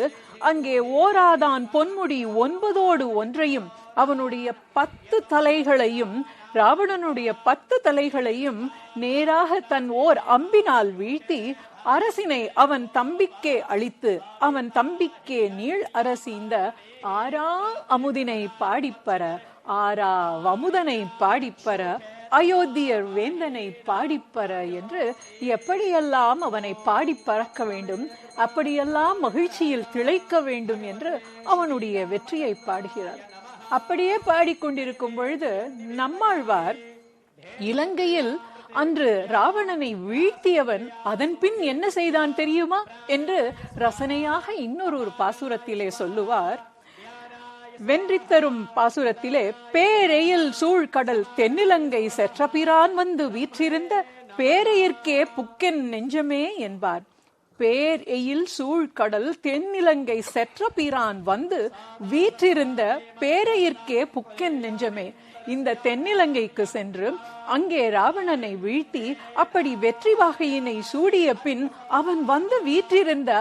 அங்கே ஓராதான் பொன்முடி 9 ஒன்றையும், அவனுடைய 10 தலைகளையும், ராவணனுடைய 10 தலைகளையும் நேராக தன் ஓர் அம்பினால் வீழ்த்தி அரசினை அவன் தம்பிக்கே அளித்து, அவன் தம்பிக்கே நீள் அரசிந்த ஆரா அமுதினை பாடிப்பற, ஆரா அமுதனை பாடிப்பற, அயோத்தியர் வேந்தனை பாடிப்பற என்று எப்படியெல்லாம் அவனை பாடி பறக்க வேண்டும், அப்படியெல்லாம் மகிழ்ச்சியில் திளைக்க வேண்டும் என்று அவனுடைய வெற்றியை பாடுகிறார். அப்படியே பாடிக்கொண்டிருக்கும் பொழுது நம்மாழ்வார் இலங்கையில் அன்று ராவணனை வீழ்த்தியவன் அதன் பின் என்ன செய்தான் தெரியுமா என்று ரசனையாக இன்னொரு பாசுரத்திலே சொல்லுவார். வென்றித்தரும் பாசுரத்திலே, பேரையில் சூழ்கடல் தென்னிலங்கை செற்றபிரான் வந்து வீற்றிருந்த பேரையிற்கே புக்கென் நெஞ்சமே என்பார். பேர் எயில் சூழ்கடல் தென்னிலங்கை செற்றபிரான் வந்து வீற்றிருந்த பேரையிற்கே புக்கென் நெஞ்சமே. இந்த தென்னிலங்கைக்கு சென்று அங்கே ராவணனை வீழ்த்தி அப்படி வெற்றி வாகையினை சூடிய பின் அவன் வந்து வீற்றிருந்த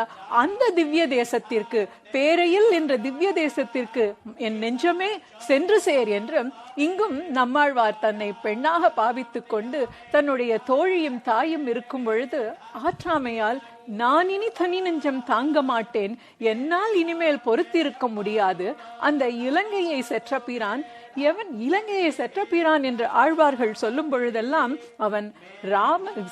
அந்த திவ்ய தேசத்திற்கு, பேரையில் என்ற திவ்ய தேசத்திற்கு என் நெஞ்சமே சென்று சேர் என்று இங்கும் நம்மாழ்வார் தன்னை பெண்ணாக பாவித்துக் கொண்டு தன்னுடைய தோழியும் தாயும் இருக்கும் பொழுது ஆற்றாமையால் நான் இனி தனி நெஞ்சம் தாங்க மாட்டேன், என்னால் இனிமேல் பொறுத்திருக்க முடியாது, அந்த இலங்கையை செற்றபிரான், எவன் இலங்கையை செற்றபிரான் என்று ஆழ்வார்கள் சொல்லும் பொழுதெல்லாம் அவன்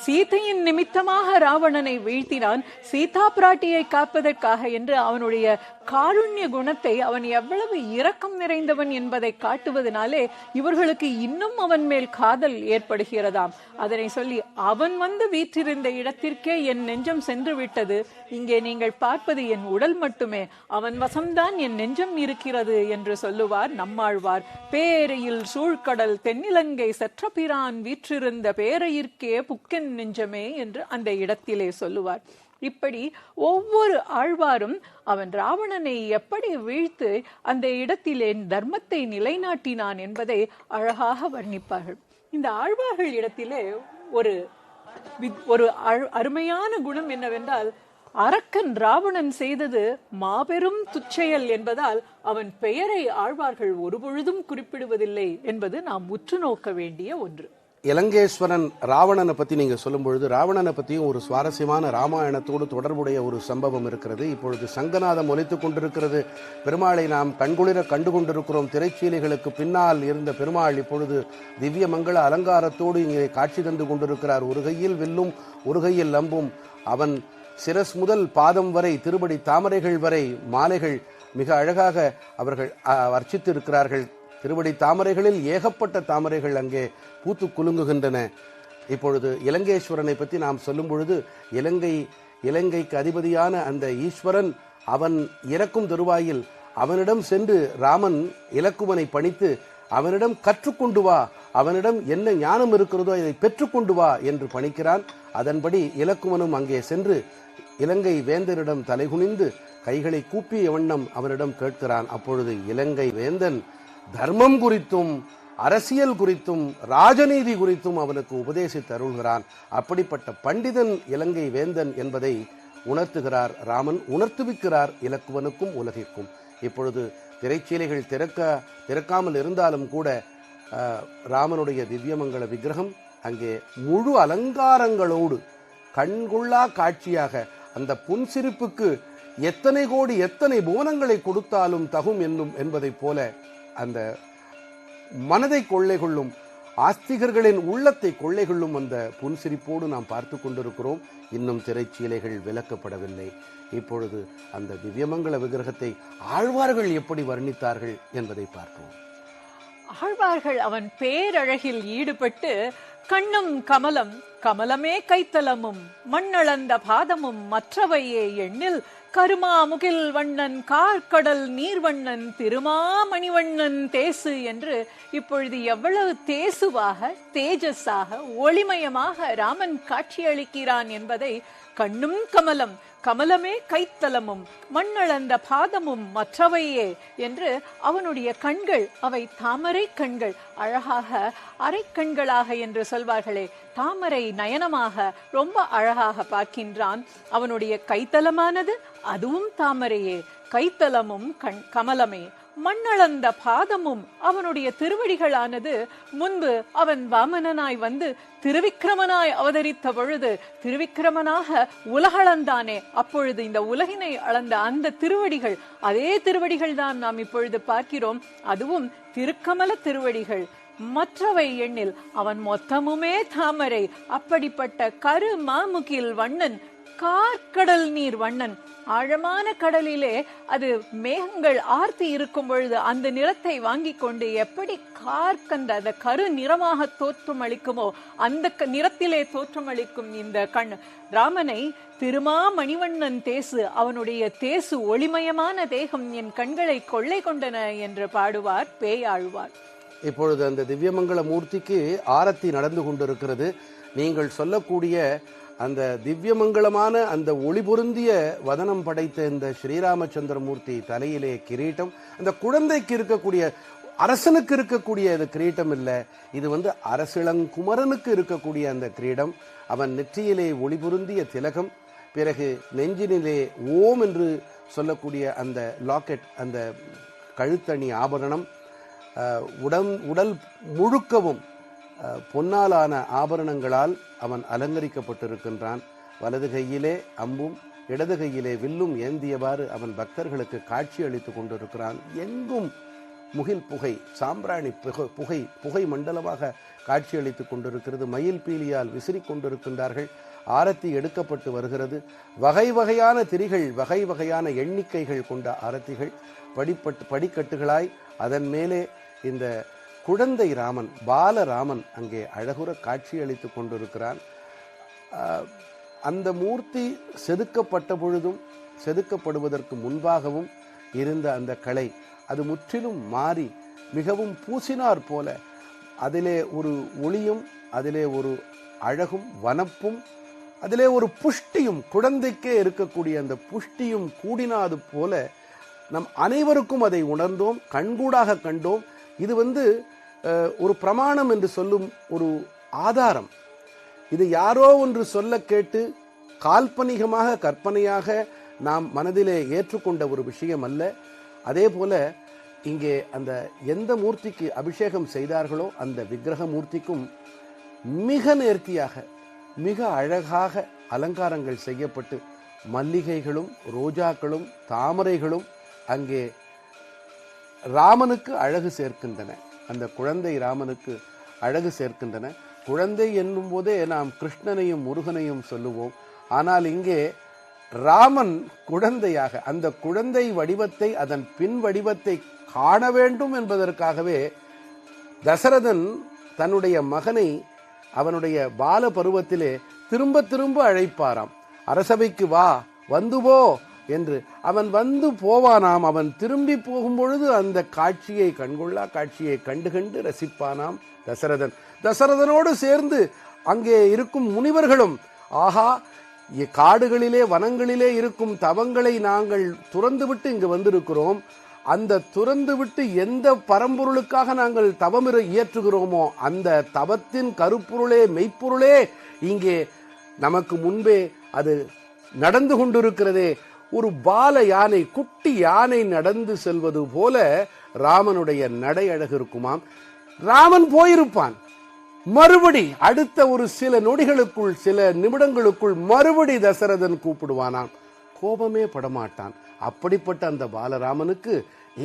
சீதையின் நிமித்தமாக ராவணனை வீழ்த்தினான், சீதா பிராட்டியை காப்பதற்காக என்று அவனுடைய காருண்ய குணத்தை, அவன் எவ்வளவு இரக்கம் நிறைந்தவன் என்பதை காட்டுவதனாலே இவர்களுக்கு இன்னும் அவன் மேல் காதல் ஏற்படுகிறதாம். அதனை சொல்லி அவன் வந்து வீற்றிருந்த இடத்திற்கே என் நெஞ்சம் சென்று விட்டது, இங்கே நீங்கள் பார்ப்பது என் உடல் மட்டுமே, அவன் வசம்தான் என் நெஞ்சம் இருக்கிறது என்று சொல்லுவார் நம்மாழ்வார். பேரையில் சூழ்கடல் தென்னிலங்கை செற்றபிரான் வீற்றிருந்த பேரையிற்கே புக்கென் நெஞ்சமே என்று அந்த இடத்திலே சொல்லுவார். இப்படி ஒவ்வொரு ஆழ்வாரும் அவன் ராவணனை எப்படி வீழ்த்து அந்த இடத்திலே தர்மத்தை நிலைநாட்டினான் என்பதை அழகாக வர்ணிப்பார்கள். இந்த ஆழ்வார்கள் இடத்திலே ஒரு அருமையான குணம் என்னவென்றால், அரக்கன் ராவணன் செய்தது மாபெரும் துச்செயல் என்பதால் அவன் பெயரை ஆழ்வார்கள் ஒருபொழுதும் குறிப்பிடுவதில்லை என்பது நாம் உற்று நோக்க வேண்டிய ஒன்று. இலங்கேஸ்வரன் ராவணனை பத்தி நீங்க சொல்லும் பொழுது, ராவணனை பத்தியும் ஒரு சுவாரஸ்யமான ராமாயணத்தோடு தொடர்புடைய ஒரு சம்பவம் இருக்கிறது. இப்பொழுது சங்கநாதம் ஒலித்துக் கொண்டிருக்கிறது. பெருமாளை நாம் கண்குளிர கண்டு கொண்டிருக்கிறோம். திரைச்சீலைகளுக்கு பின்னால் இருந்த பெருமாள் இப்பொழுது திவ்ய மங்கள அலங்காரத்தோடு இங்கே காட்சி தந்து கொண்டிருக்கிறார். ஒரு கையில் வில்லும் ஒரு கையில் அம்பும். அவன் சிரஸ் முதல் பாதம் வரை, திருபடி தாமரைகள் வரை மாலைகள் மிக அழகாக அவர்கள் அர்ச்சித்திருக்கிறார்கள். திருவடி தாமரைகளில் ஏகப்பட்ட தாமரைகள் அங்கே பூத்து குலுங்குகின்றன. இப்பொழுது இலங்கேஸ்வரனை பற்றி நாம் சொல்லும் பொழுது, இலங்கைக்கு அதிபதியான அந்த ஈஸ்வரன் அவன் இறக்கும் தருவாயில் அவனிடம் சென்று ராமன் இலக்குவனை பணித்து அவனிடம் கற்றுக்கொண்டு வா, அவனிடம் என்ன ஞானம் இருக்கிறதோ இதை பெற்றுக்கொண்டு வா என்று பணிக்கிறான். அதன்படி இலக்குவனும் அங்கே சென்று இலங்கை வேந்தனிடம் தலைகுனிந்து கைகளை கூப்பிய வண்ணம் அவனிடம் கேட்கிறான். அப்பொழுது இலங்கை வேந்தன் தர்மம் குறித்தும் அரசியல் குறித்தும் ராஜநீதி குறித்தும் அவனுக்கு உபதேசித்து அருள்கிறான். அப்படிப்பட்ட பண்டிதன் இலங்கை வேந்தன் என்பதை உணர்த்துகிறார் ராமன், உணர்த்துவிக்கிறார் இலக்குவனுக்கும் உலகிற்கும். இப்பொழுது திரைச்சீலைகள் திறக்காமல் இருந்தாலும் கூட ராமனுடைய திவ்யமங்கல விக்கிரகம் அங்கே முழு அலங்காரங்களோடு கண்கொள்ளா காட்சியாக, அந்த புன்சிரிப்புக்கு எத்தனை கோடி எத்தனை புவனங்களை கொடுத்தாலும் தகும் என்னும் என்பதைப் போல அந்த மனதை கொள்ளை கொள்ளும், ஆஸ்திகர்களின் உள்ளத்தை கொள்ளை கொள்ளும் அந்த புன்சிரிப்போடு நாம் பார்த்து கொண்டிருக்கிறோம். இன்னும் திரைச்சீலைகள் விலக்கப்படவில்லை. இப்பொழுது அந்த திவ்யமங்கல விக்கிரகத்தை ஆழ்வார்கள் எப்படி வர்ணித்தார்கள் என்பதை பார்ப்போம். ஆழ்வார்கள் அவன் பேரழகில் ஈடுபட்டு கண்ணும் கமலம், கமலமே கைத்தலமும், மண்ணளந்த பாதமும் மற்றவையே எண்ணில், கருமாமுகில் வண்ணன் கார்கடல் நீர்வண்ணன் திருமாமணிவண்ணன் தேசு என்று இப்பொழுது எவ்வளவு தேசுவாக, தேஜஸாக, ஒளிமயமாக ராமன் காட்சியளிக்கிறான் என்பதை கண்ணும் கமலம், கமலமே கைத்தலமும், மண்ணளந்த பாதமும் மற்றவையே என்று அவனுடைய கண்கள், அவை தாமரை கண்கள், அழகாக அரை கண்களாக என்று சொல்வார்களே, தாமரை நயனமாக ரொம்ப அழகாக பார்க்கின்றான். அவனுடைய கைத்தலமானது அதுவும் தாமரையே, கைத்தலமும் கமலமே, மண்ணளந்த பாதமும் அவனுடைய திருவடிகளானது முன்பு அவன் வாமனனாய் வந்து திருவிக்கிரமனாய் அவதரித்த பொழுது திருவிக்கிரமனாக உலகளந்தானே, அப்பொழுது இந்த உலகினை அளந்த அந்த திருவடிகள், அதே திருவடிகள் தான் நாம் இப்பொழுது பார்க்கிறோம். அதுவும் திருக்கமல திருவடிகள். மற்றவை எண்ணில் அவன் மொத்தமுமே தாமரை. அப்படிப்பட்ட கரு மாமுகில் வண்ணன், கார்கடல் நீர் வண்ணன், ஆழமான கடலிலே அது மேகங்கள் ஆர்த்தி இருக்கும் பொழுது அந்த நிறத்தை வாங்கி கொண்டு எப்படி கார்கந்த அந்த கரு நிறமாக தோற்றம் அளிக்குமோ அந்த நிறத்திலே தோற்றம் அளிக்கும் இந்த கண் ராமனை திருமாமணிவண்ணன் தேசு, அவனுடைய தேசு ஒளிமயமான தேகம் என் கண்களை கொள்ளை கொண்டன என்று பாடுவார் பேயாழ்வார். இப்பொழுது அந்த திவ்யமங்கல மூர்த்திக்கு ஆரத்தி நடந்து கொண்டிருக்கிறது. நீங்கள் சொல்லக்கூடிய அந்த திவ்யமங்கலமான அந்த ஒளி பொருந்திய வதனம் படைத்த இந்த ஸ்ரீராமச்சந்திரமூர்த்தி தலையிலே கிரீட்டம், அந்த குழந்தைக்கு இருக்கக்கூடிய, அரசனுக்கு இருக்கக்கூடிய இது கிரீட்டம் இல்லை, இது அரசிளங்குமரனுக்கு இருக்கக்கூடிய அந்த கிரீடம். அவன் நெற்றியிலே ஒளி பொருந்திய திலகம், பிறகு நெஞ்சினிலே ஓம் என்று சொல்லக்கூடிய அந்த லாக்கெட், அந்த கழுத்தணி ஆபரணம், உடல் முழுக்கவும் பொன்னாலான ஆபரணங்களால் அவன் அலங்கரிக்கப்பட்டிருக்கின்றான். வலது கையிலே அம்பும் இடது கையிலே வில்லும் ஏந்தியவாறு அவன் பக்தர்களுக்கு காட்சி அளித்து கொண்டிருக்கிறான். எங்கும் முகில் புகை, சாம்பிராணி புகை மண்டலமாக காட்சி அளித்துக் கொண்டிருக்கிறது. மயில் பீலியால் விசிறி கொண்டிருக்கின்றார்கள். ஆரத்தி எடுக்கப்பட்டு வருகிறது. வகை வகையான திரிகள், வகை வகையான எண்ணிக்கைகள் கொண்ட ஆரத்திகள் படிக்கட்டுகளாய் அதன் மேலே இந்த குழந்தை ராமன், பாலராமன் அங்கே அழகுற காட்சி அளித்துக் கொண்டிருக்கிறான். அந்த மூர்த்தி செதுக்கப்பட்ட பொழுதும் செதுக்கப்படுவதற்கு முன்பாகவும் இருந்த அந்த கலை அது முற்றிலும் மாறி மிகவும் பூசினார் போல, அதிலே ஒரு ஒளியும், அதிலே ஒரு அழகும், வனப்பும், அதிலே ஒரு புஷ்டியும், குழந்தைக்கே இருக்கக்கூடிய அந்த புஷ்டியும் கூடினாது போல நம் அனைவருக்கும் அதை உணர்ந்தோம், கண்கூடாக கண்டோம். இது ஒரு பிரமாணம் என்று சொல்லும் ஒரு ஆதாரம். இது யாரோ ஒன்று சொல்ல கேட்டு கால்பனிகமாக, கற்பனையாக நாம் மனதிலே ஏற்றுக்கொண்ட ஒரு விஷயம் அல்ல. அதே போல இங்கே அந்த எந்த மூர்த்திக்கு அபிஷேகம் செய்தார்களோ அந்த விக்கிரக மூர்த்திக்கும் மிக நேர்த்தியாக, மிக அழகாக அலங்காரங்கள் செய்யப்பட்டு மல்லிகைகளும் ரோஜாக்களும் தாமரைகளும் அங்கே ராமனுக்கு அழகு சேர்க்கின்றன. அந்த குழந்தை ராமனுக்கு அழகு சேர்க்கின்றன. குழந்தை என்னும் போதே நாம் கிருஷ்ணனையும் முருகனையும் சொல்லுவோம். ஆனால் இங்கே ராமன் குழந்தையாக அந்த குழந்தை வடிவத்தை அதன் பின் வடிவத்தை காண வேண்டும் என்பதற்காகவே தசரதன் தன்னுடைய மகனை அவனுடைய பால பருவத்திலே திரும்ப திரும்ப அழைப்பாராம். அரசவைக்கு வா, வந்து போ என்று. அவன் வந்து போவானாம். அவன் திரும்பி போகும் பொழுது அந்த காட்சியை, கண்கொள்ளா காட்சியை கண்டு கண்டு ரசிப்பானாம் தசரதன். தசரதனோடு சேர்ந்து அங்கே இருக்கும் முனிவர்களும், ஆஹா, காடுகளிலே வனங்களிலே இருக்கும் தவங்களை நாங்கள் துறந்துவிட்டு இங்கு வந்திருக்கிறோம். அந்த துறந்து விட்டு எந்த பரம்பொருளுக்காக நாங்கள் தவம் இயற்றுகிறோமோ அந்த தவத்தின் கருப்பொருளே, மெய்ப்பொருளே இங்கே நமக்கு முன்பே அது நடந்து கொண்டிருக்கிறதே. ஒரு பால யானை, குட்டி யானை நடந்து செல்வது போல ராமனுடைய நடை அழகு இருக்குமாம். ராமன் போயிருப்பான். மறுபடி அடுத்த ஒரு சில நொடிகளுக்குள், சில நிமிடங்களுக்குள் மறுபடி தசரதன் கூப்பிடுவானாம். கோபமே படமாட்டான். அப்படிப்பட்ட அந்த பாலராமனுக்கு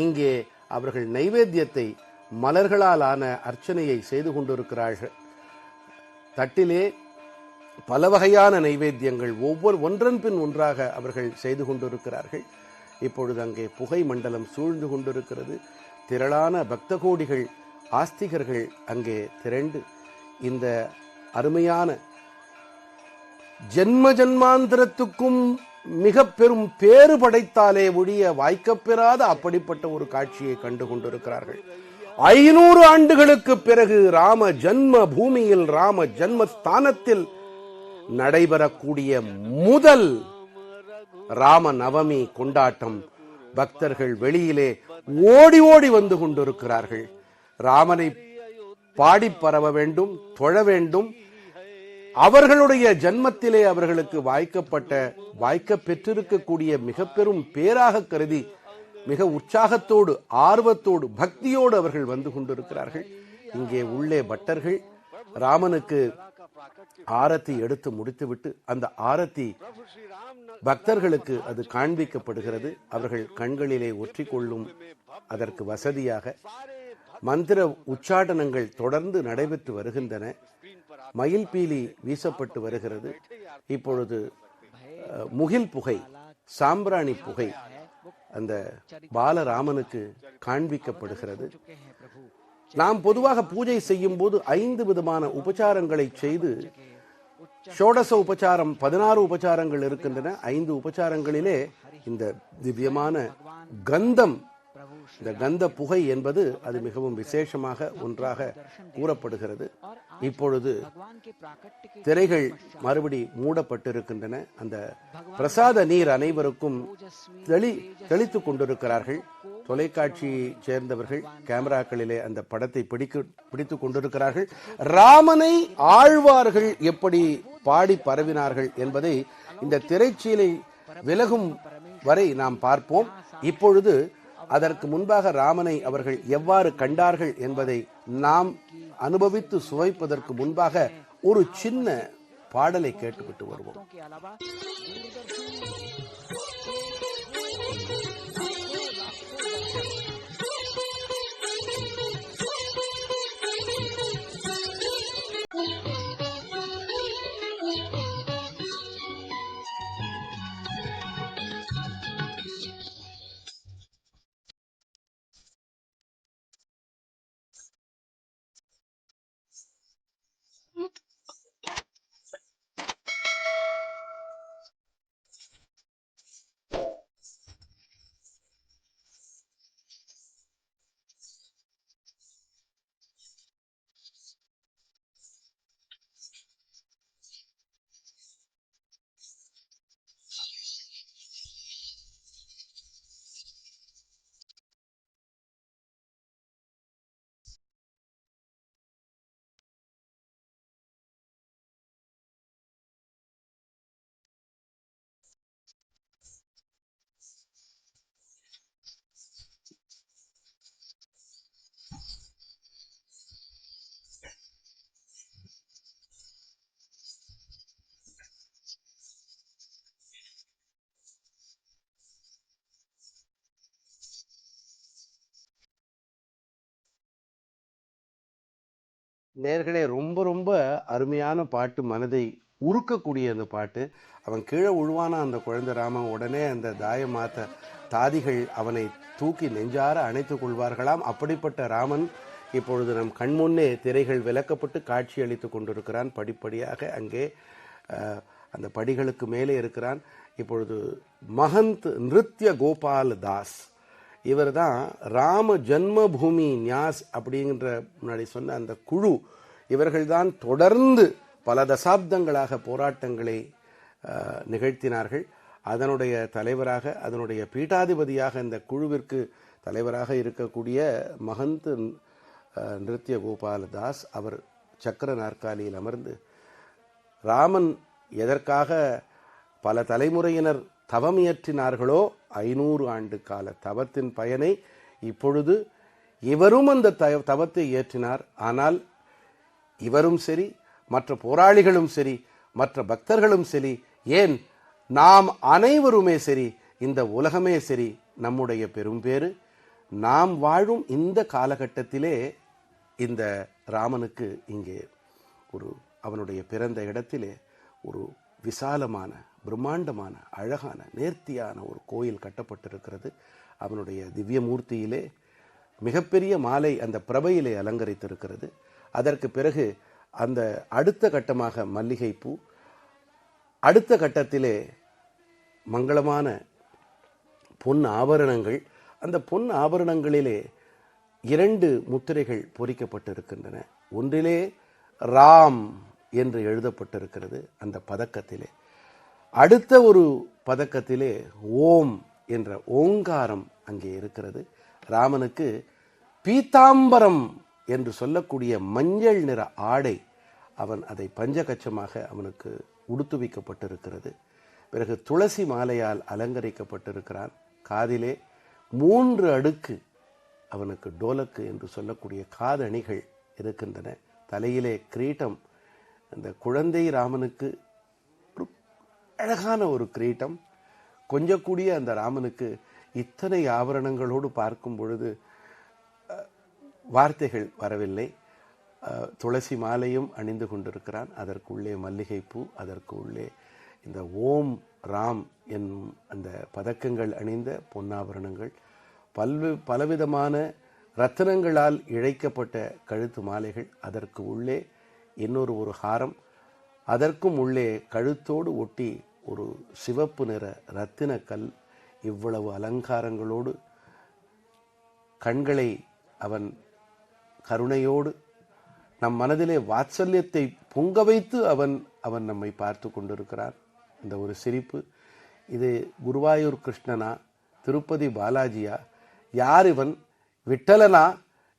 இங்கே அவர்கள் நைவேத்தியத்தை, மலர்களால் ஆன அர்ச்சனையை செய்து கொண்டிருக்கிறார்கள். தட்டிலே பல வகையான நைவேத்தியங்கள் ஒன்றன் பின் ஒன்றாக அவர்கள் செய்து கொண்டிருக்கிறார்கள். இப்பொழுது அங்கே புகை மண்டலம் சூழ்ந்து கொண்டிருக்கிறது. திரளான பக்த கோடிகள், ஆஸ்திகர்கள் அங்கே திரண்டு இந்த அருமையான ஜென்ம ஜன்மாந்திரத்துக்கும் மிக பெரும் பேறு படைத்தாலே ஒழிய வாய்க்கப்பெறாத அப்படிப்பட்ட ஒரு காட்சியை கண்டு கொண்டிருக்கிறார்கள். 500 ஆண்டுகளுக்கு பிறகு ராம ஜன்ம பூமியில், ராம ஜன்மஸ்தானத்தில் நடைபெறக்கூடிய முதல் ராம நவமி கொண்டாட்டம். பக்தர்கள் வெளியிலே ஓடி ஓடி வந்து கொண்டிருக்கிறார்கள். ராமனை பாடி பரவ வேண்டும், தொழ வேண்டும். அவர்களுடைய ஜன்மத்திலே அவர்களுக்கு வாய்க்க பெற்றிருக்கக்கூடிய மிக பெரும் பேராக கருதி மிக உற்சாகத்தோடு, ஆர்வத்தோடு, பக்தியோடு அவர்கள் வந்து கொண்டிருக்கிறார்கள். இங்கே உள்ளே பட்டர்கள் ராமனுக்கு ஆரத்தி எடுத்து முடித்துவிட்டு அந்த ஆரத்தி பக்தர்களுக்கு அது காண்பிக்கப்படுகிறது. அவர்கள் கண்களிலே ஒற்றிக்கொள்ளும் அதற்கு வசதியாக மந்திர உச்சாடனங்கள் தொடர்ந்து நடைபெற்று வருகின்றன. மயில் பீலி வீசப்பட்டு வருகிறது. இப்பொழுது முகில் புகை, சாம்பிராணி புகை அந்த பாலராமனுக்கு காண்பிக்கப்படுகிறது. நாம் பொதுவாக பூஜை செய்யும் போது 5 விதமான உபச்சாரங்களை செய்து, ஷோடச உபச்சாரம் 16 உபச்சாரங்கள் இருக்கின்றன. 5 உபச்சாரங்களிலே இந்த திவ்யமான கந்தம், இந்த கந்த புகை என்பது அது மிகவும் விசேஷமாக ஒன்றாக கூறப்படுகிறது. இப்பொழுது திரைகள் மறுபடி மூடப்பட்டிருக்கின்றன. அந்த பிரசாத நீர் அனைவருக்கும் தெளித்துக் கொண்டிருக்கிறார்கள். தொலைக்காட்சியை சேர்ந்தவர்கள் கேமராக்களிலே அந்த படத்தை பிடித்துக் கொண்டிருக்கிறார்கள். ராமனை ஆழ்வார்கள் எப்படி பாடி பரவினார்கள் என்பதை இந்த திரைச்சீலை விலகும் வரை நாம் பார்ப்போம். இப்பொழுது அதற்கு முன்பாக ராமனை அவர்கள் எவ்வாறு கண்டார்கள் என்பதை நாம் அனுபவித்து சுவைப்பதற்கு முன்பாக ஒரு சின்ன பாடலை கேட்டுவிட்டு வருவோம். நேர்களே, ரொம்ப ரொம்ப அருமையான பாட்டு, மனதை உருக்கக்கூடிய அந்த பாட்டு. அவன் கீழே உழுவானா அந்த குழந்தை ராமன், உடனே அந்த தாயமாத்த தாதிகள் அவனை தூக்கி நெஞ்சார அணைத்துக் கொள்வார்களாம். அப்படிப்பட்ட ராமன் இப்பொழுது நம் கண்முன்னே திரைகள் விலக்கப்பட்டு காட்சி அளித்துக் கொண்டிருக்கிறான். படிப்படியாக அங்கே அந்த படிகளுக்கு மேலே இருக்கிறான். இப்பொழுது மகந்த் நிருத்ய கோபால் தாஸ், இவர் தான் ராம ஜன்மபூமி நியாஸ் அப்படிங்கிற முன்னாடி சொன்ன அந்த குழு, இவர்கள்தான் தொடர்ந்து பல தசாப்தங்களாக போராட்டங்களை நிகழ்த்தினார்கள். அதனுடைய தலைவராக, அதனுடைய பீட்டாதிபதியாக, இந்த குழுவிற்கு தலைவராக இருக்கக்கூடிய மகந்த் நிருத்ய கோபால் தாஸ், அவர் சக்கர நாற்காலியில் அமர்ந்து ராமன் எதற்காக பல தலைமுறையினர் தவமியற்றினார்களோ 500 ஆண்டு கால தவத்தின் பயனை இப்பொழுது இவரும் அந்த தவத்தை ஏற்றினார். ஆனால் இவரும் சரி, மற்ற போராளிகளும் சரி, மற்ற பக்தர்களும் சரி, ஏன் நாம் அனைவருமே சரி, இந்த உலகமே சரி, நம்முடைய பெரும்பேறு நாம் வாழும் இந்த காலகட்டத்திலே இந்த ராமனுக்கு இங்கே அவனுடைய பிறந்த இடத்திலே ஒரு விசாலமான, பிரம்மாண்டமான, அழகான, நேர்த்தியான ஒரு கோயில் கட்டப்பட்டிருக்கிறது. அவனுடைய திவ்யமூர்த்தியிலே மிகப்பெரிய மாலை அந்த பிரபையிலே அலங்கரித்திருக்கிறது. அதற்கு பிறகு அந்த அடுத்த கட்டமாக மல்லிகைப்பூ, அடுத்த கட்டத்திலே மங்களமான பொன் ஆபரணங்கள். அந்த பொன் ஆபரணங்களிலே 2 முத்திரைகள் பொறிக்கப்பட்டிருக்கின்றன. ஒன்றிலே ராம் என்று எழுதப்பட்டிருக்கிறது அந்த பதக்கத்திலே. அடுத்த ஒரு பதக்கத்திலே ஓம் என்ற ஓங்காரம் அங்கே இருக்கிறது. ராமனுக்கு பீதாம்பரம் என்று சொல்லக்கூடிய மஞ்சள் நிற ஆடை, அவன் அதை பஞ்சகச்சமாக அவனுக்கு உடுத்துவிக்கப்பட்டிருக்கிறது. பிறகு துளசி மாலையால் அலங்கரிக்கப்பட்டிருக்கிறான். காதிலே 3 அடுக்கு அவனுக்கு டோலக்கு என்று சொல்லக்கூடிய காதணிகள் இருக்கின்றன. தலையிலே கிரீட்டம். அந்த குழந்தை ராமனுக்கு ஒரு அழகான ஒரு கிரீட்டம். கொஞ்சக்கூடிய அந்த ராமனுக்கு இத்தனை ஆபரணங்களோடு பார்க்கும் பொழுது வார்த்தைகள் வரவில்லை. துளசி மாலையும் அணிந்து கொண்டிருக்கிறான். அதற்குள்ளே மல்லிகைப்பூ, அதற்கு உள்ளே இந்த ஓம் ராம் என்னும் அந்த பதக்கங்கள் அணிந்த பொன்னாபரணங்கள், பலவிதமான ரத்தினங்களால் இழைக்கப்பட்ட கழுத்து மாலைகள், அதற்கு உள்ளே இன்னொரு ஹாரம், அதற்கும் உள்ளே கழுத்தோடு ஒட்டி ஒரு சிவப்பு நிற ரத்தின கல். இவ்வளவு அலங்காரங்களோடு கண்களை அவன் கருணையோடு நம் மனதிலே வாத்சல்யத்தை பொங்க வைத்து அவன் நம்மை பார்த்து கொண்டிருக்கிறான். இந்த ஒரு சிரிப்பு, இது குருவாயூர் கிருஷ்ணனா, திருப்பதி பாலாஜியா, யார் இவன், விட்டலனா?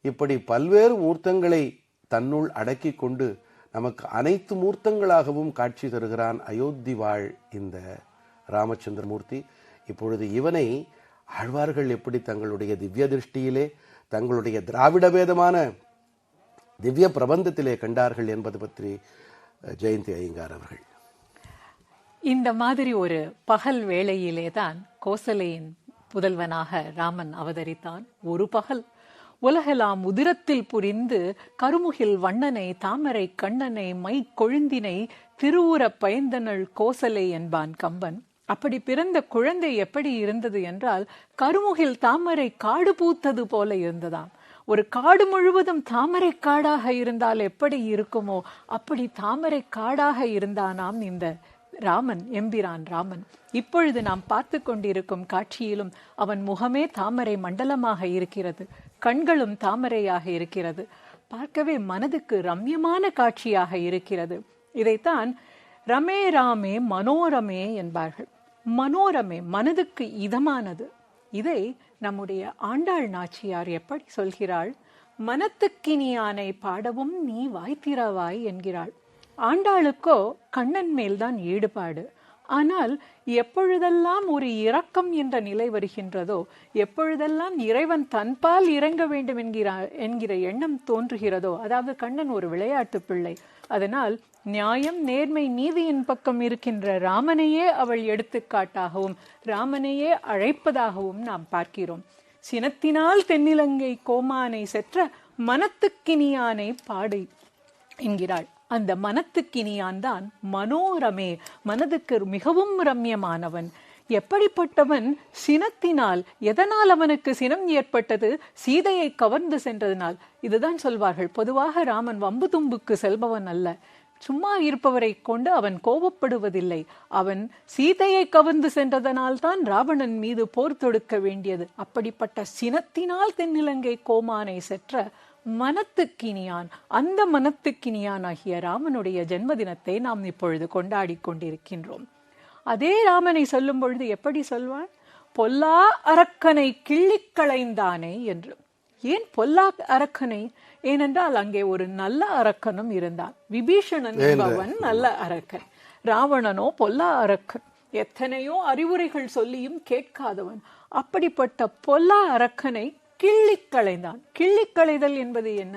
இப்படி பல்வேறு மூர்த்தங்களை தன்னுள் அடக்கி கொண்டு நமக்கு அனைத்து மூர்த்தங்களாகவும் காட்சி தருகிறான் அயோத்தி வாழ் இந்த ராமச்சந்திரமூர்த்தி. இப்பொழுது இவனை ஆழ்வார்கள் எப்படி தங்களுடைய திவ்ய திருஷ்டியிலே, தங்களுடைய திராவிட வேதமான திவ்ய பிரபந்தத்திலே கண்டார்கள் என்பது பற்றி ஜெயந்தி ஐயங்கார் அவர்கள். இந்த மாதிரி ஒரு பகல் வேளையிலே தான் கோசலையின் புதல்வனாக ராமன் அவதரித்தான். ஒரு பகல் உலகெல்லாம் உதிரத்தில் புரிந்து கருமுகில் வண்ணனை, தாமரை கண்ணனை, மை கொழுந்தினை, திருவுர பயந்தனள் கோசலை என்பான் கம்பன். அப்படி பிறந்த குழந்தை எப்படி இருந்தது என்றால், கருமுகில் தாமரை காடு பூத்தது போல இருந்ததாம். ஒரு காடு முழுவதும் தாமரை காடாக இருந்தால் எப்படி இருக்குமோ அப்படி தாமரை காடாக இருந்தானாம் இந்த ராமன், எம்பிரான் ராமன். இப்பொழுது நாம் பார்த்து கொண்டிருக்கும் காட்சியிலும் அவன் முகமே தாமரை மண்டலமாக இருக்கிறது, கண்களும் தாமரையாக இருக்கிறது. பார்க்கவே மனதுக்கு ரம்யமான காட்சியாக இருக்கிறது. இதைத்தான் ரமே ராமே மனோரமே என்பார்கள். மனோரமே, மனதுக்கு இதமானது. இதை நம்முடைய ஆண்டாள் நாச்சியார் எப்படி சொல்கிறாள்? மனத்துக்கினியானை பாடவும் நீ வாய்த்திரவாய் என்கிறாள். ஆண்டாளுக்கோ கண்ணன் மேல்தான் ஈடுபாடு. ஆனால் எப்பொழுதெல்லாம் ஒரு இரக்கம் என்ற நிலை வருகின்றதோ, எப்பொழுதெல்லாம் இறைவன் தன்பால் இறங்க வேண்டும் என்கிற எண்ணம் தோன்றுகிறதோ, அதாவது கண்ணன் ஒரு விளையாட்டு பிள்ளை, அதனால் நியாயம், நேர்மை, நீதியின் பக்கம் இருக்கின்ற ராமனையே அவள் எடுத்துக்காட்டாகவும் ராமனையே அழைப்பதாகவும் நாம் பார்க்கிறோம். சினத்தினால் தென்னிலங்கை கோமானை செற்ற மனத்துக்கினியானை பாடு என்கிறாள். அந்த மனத்துக்கினியான் தான் மனோரமே, மனதுக்கு மிகவும் ரம்யமானவன். எப்படிப்பட்டவன்? சினத்தினால். எதனால் அவனுக்கு சினம் ஏற்பட்டது? சீதையை கவர்ந்து சென்றதனால். இதுதான் சொல்வார்கள். பொதுவாக ராமன் வம்பு தும்புக்கு செல்பவன் அல்ல. சும்மா இருப்பவரை கொண்டு அவன் கோபப்படுவதில்லை. அவன் சீதையை கவர்ந்து சென்றதனால் தான் ராவணன் மீது போர் தொடுக்க வேண்டியது. அப்படிப்பட்ட சினத்தினால் தென்னிலங்கை கோமானை செற்ற மனத்துக்கினியான், அந்த மனத்துக்கினியான் ஆகிய ராமனுடைய ஜென்மதினத்தை நாம் இப்பொழுது கொண்டாடி கொண்டிருக்கின்றோம். அதே ராமனை சொல்லும் பொழுது எப்படி சொல்வான்? பொல்லா அரக்கனை கிள்ளிக் களைந்தானே என்று. ஏன் பொல்லா அரக்கனை? ஏனென்றால் அங்கே ஒரு நல்ல அரக்கனும் இருந்தான். விபீஷணன் என்பவன் நல்ல அரக்கன். ராவணனோ பொல்லா அரக்கன். எத்தனையோ அறிவுரைகள் சொல்லியும் கேட்காதவன். அப்படிப்பட்ட பொல்லா அரக்கனை கிள்ளிக் களைந்தான். கிள்ளிக் களைதல் என்பது என்ன?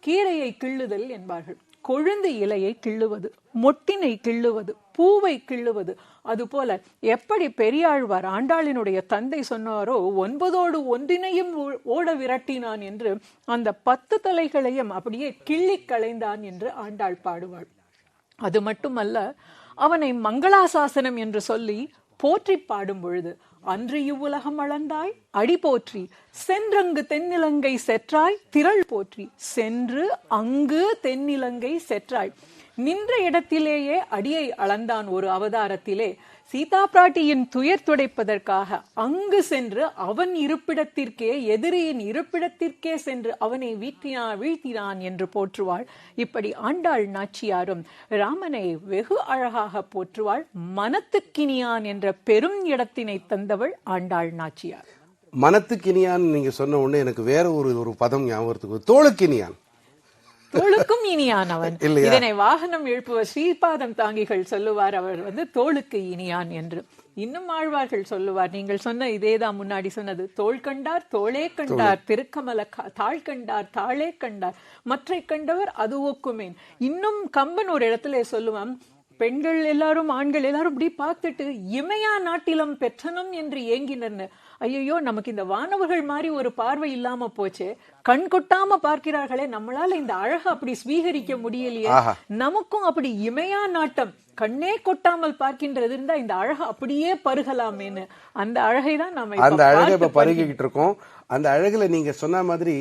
கீரையை கிள்ளுதல் என்பார்கள். கொழுந்து இலையை கிள்ளுவது, மொட்டினை கிள்ளுவது, பூவை கிள்ளுவது. அதுபோல எப்படி பெரியாழ்வார் ஆண்டாளினுடைய தந்தை சொன்னாரோ 9 ஒன்றினையும் ஓட விரட்டினான் என்று, அந்த 10 தலைகளையும் அப்படியே கிள்ளிக் களைந்தான் என்று ஆண்டாள் பாடுவாள். அது மட்டுமல்ல, அவனை மங்களாசாசனம் என்று சொல்லி போற்றி பாடும் பொழுது, அன்று இவ்வுலகம் அளந்தாய் அடி போற்றி, சென்றங்கு தென்னிலங்கை செற்றாய் திரள் போற்றி, சென்று அங்கு தென்னிலங்கை செற்றாய். நின்ற இடத்திலேயே அடியை அளந்தான் ஒரு அவதாரத்திலே. சீதா பிராட்டியின் துயர் துடைப்பதற்காக அங்கு சென்று அவன் இருப்பிடத்திற்கே, எதிரியின் இருப்பிடத்திற்கே சென்று அவனை வீழ்த்தினான் என்று போற்றுவாள். இப்படி ஆண்டாள் நாச்சியாரும் ராமனை வெகு அழகாக போற்றுவாள். மனத்துக்கினியான் என்ற பெரும் இடத்தினை தந்தவள் ஆண்டாள் நாச்சியார். மனத்துக்கினியான் நீங்க சொன்ன உடனே எனக்கு வேற ஒரு பதம் ஞாபகத்துக்கு, தோளுக்கினியான். தோளுக்கும் இனியானவன். இதனை வாகனம் எழுப்புவர் ஸ்ரீபாதம் தாங்கிகள் சொல்லுவார், அவர் தோளுக்கு இனியான் என்று. இன்னும் ஆழ்வார்கள் சொல்லுவார், நீங்கள் சொன்ன இதேதான் முன்னாடி சொன்னது. தோள் கண்டார் தோளே கண்டார், திருக்கமல தாழ் கண்டார் தாளே கண்டார், மற்றை கண்டவர் அது ஒக்குமேன். இன்னும் கம்பன் ஒரு இடத்துல சொல்லுவான், பெண்கள் எல்லாரும் ஆண்கள் எல்லாரும் இப்படி பார்த்துட்டு இமையா நாட்டிலம் பெற்றனம் என்று ஏங்கினர்னு. ஐயோ, நமக்கு இந்த வானவர்கள் மாதிரி ஒரு பார்வை இல்லாம போச்சு, கண் கொட்டாம பார்க்கிறார்களே, நம்மளால இந்த அழகை அப்படி ஸ்வீகரிக்க முடியலையே, நமக்கும் அப்படி இமையா நாட்டம் கண்ணே கொட்டாமல் பார்க்கின்றது இருந்தா இந்த அழகை அப்படியே பருகலாமேன்னு. அந்த அழகை தான் நம்ம அந்த அழகை இப்ப பருகிட்டு இருக்கோம். அந்த அழகுல நீங்க சொன்ன மாதிரி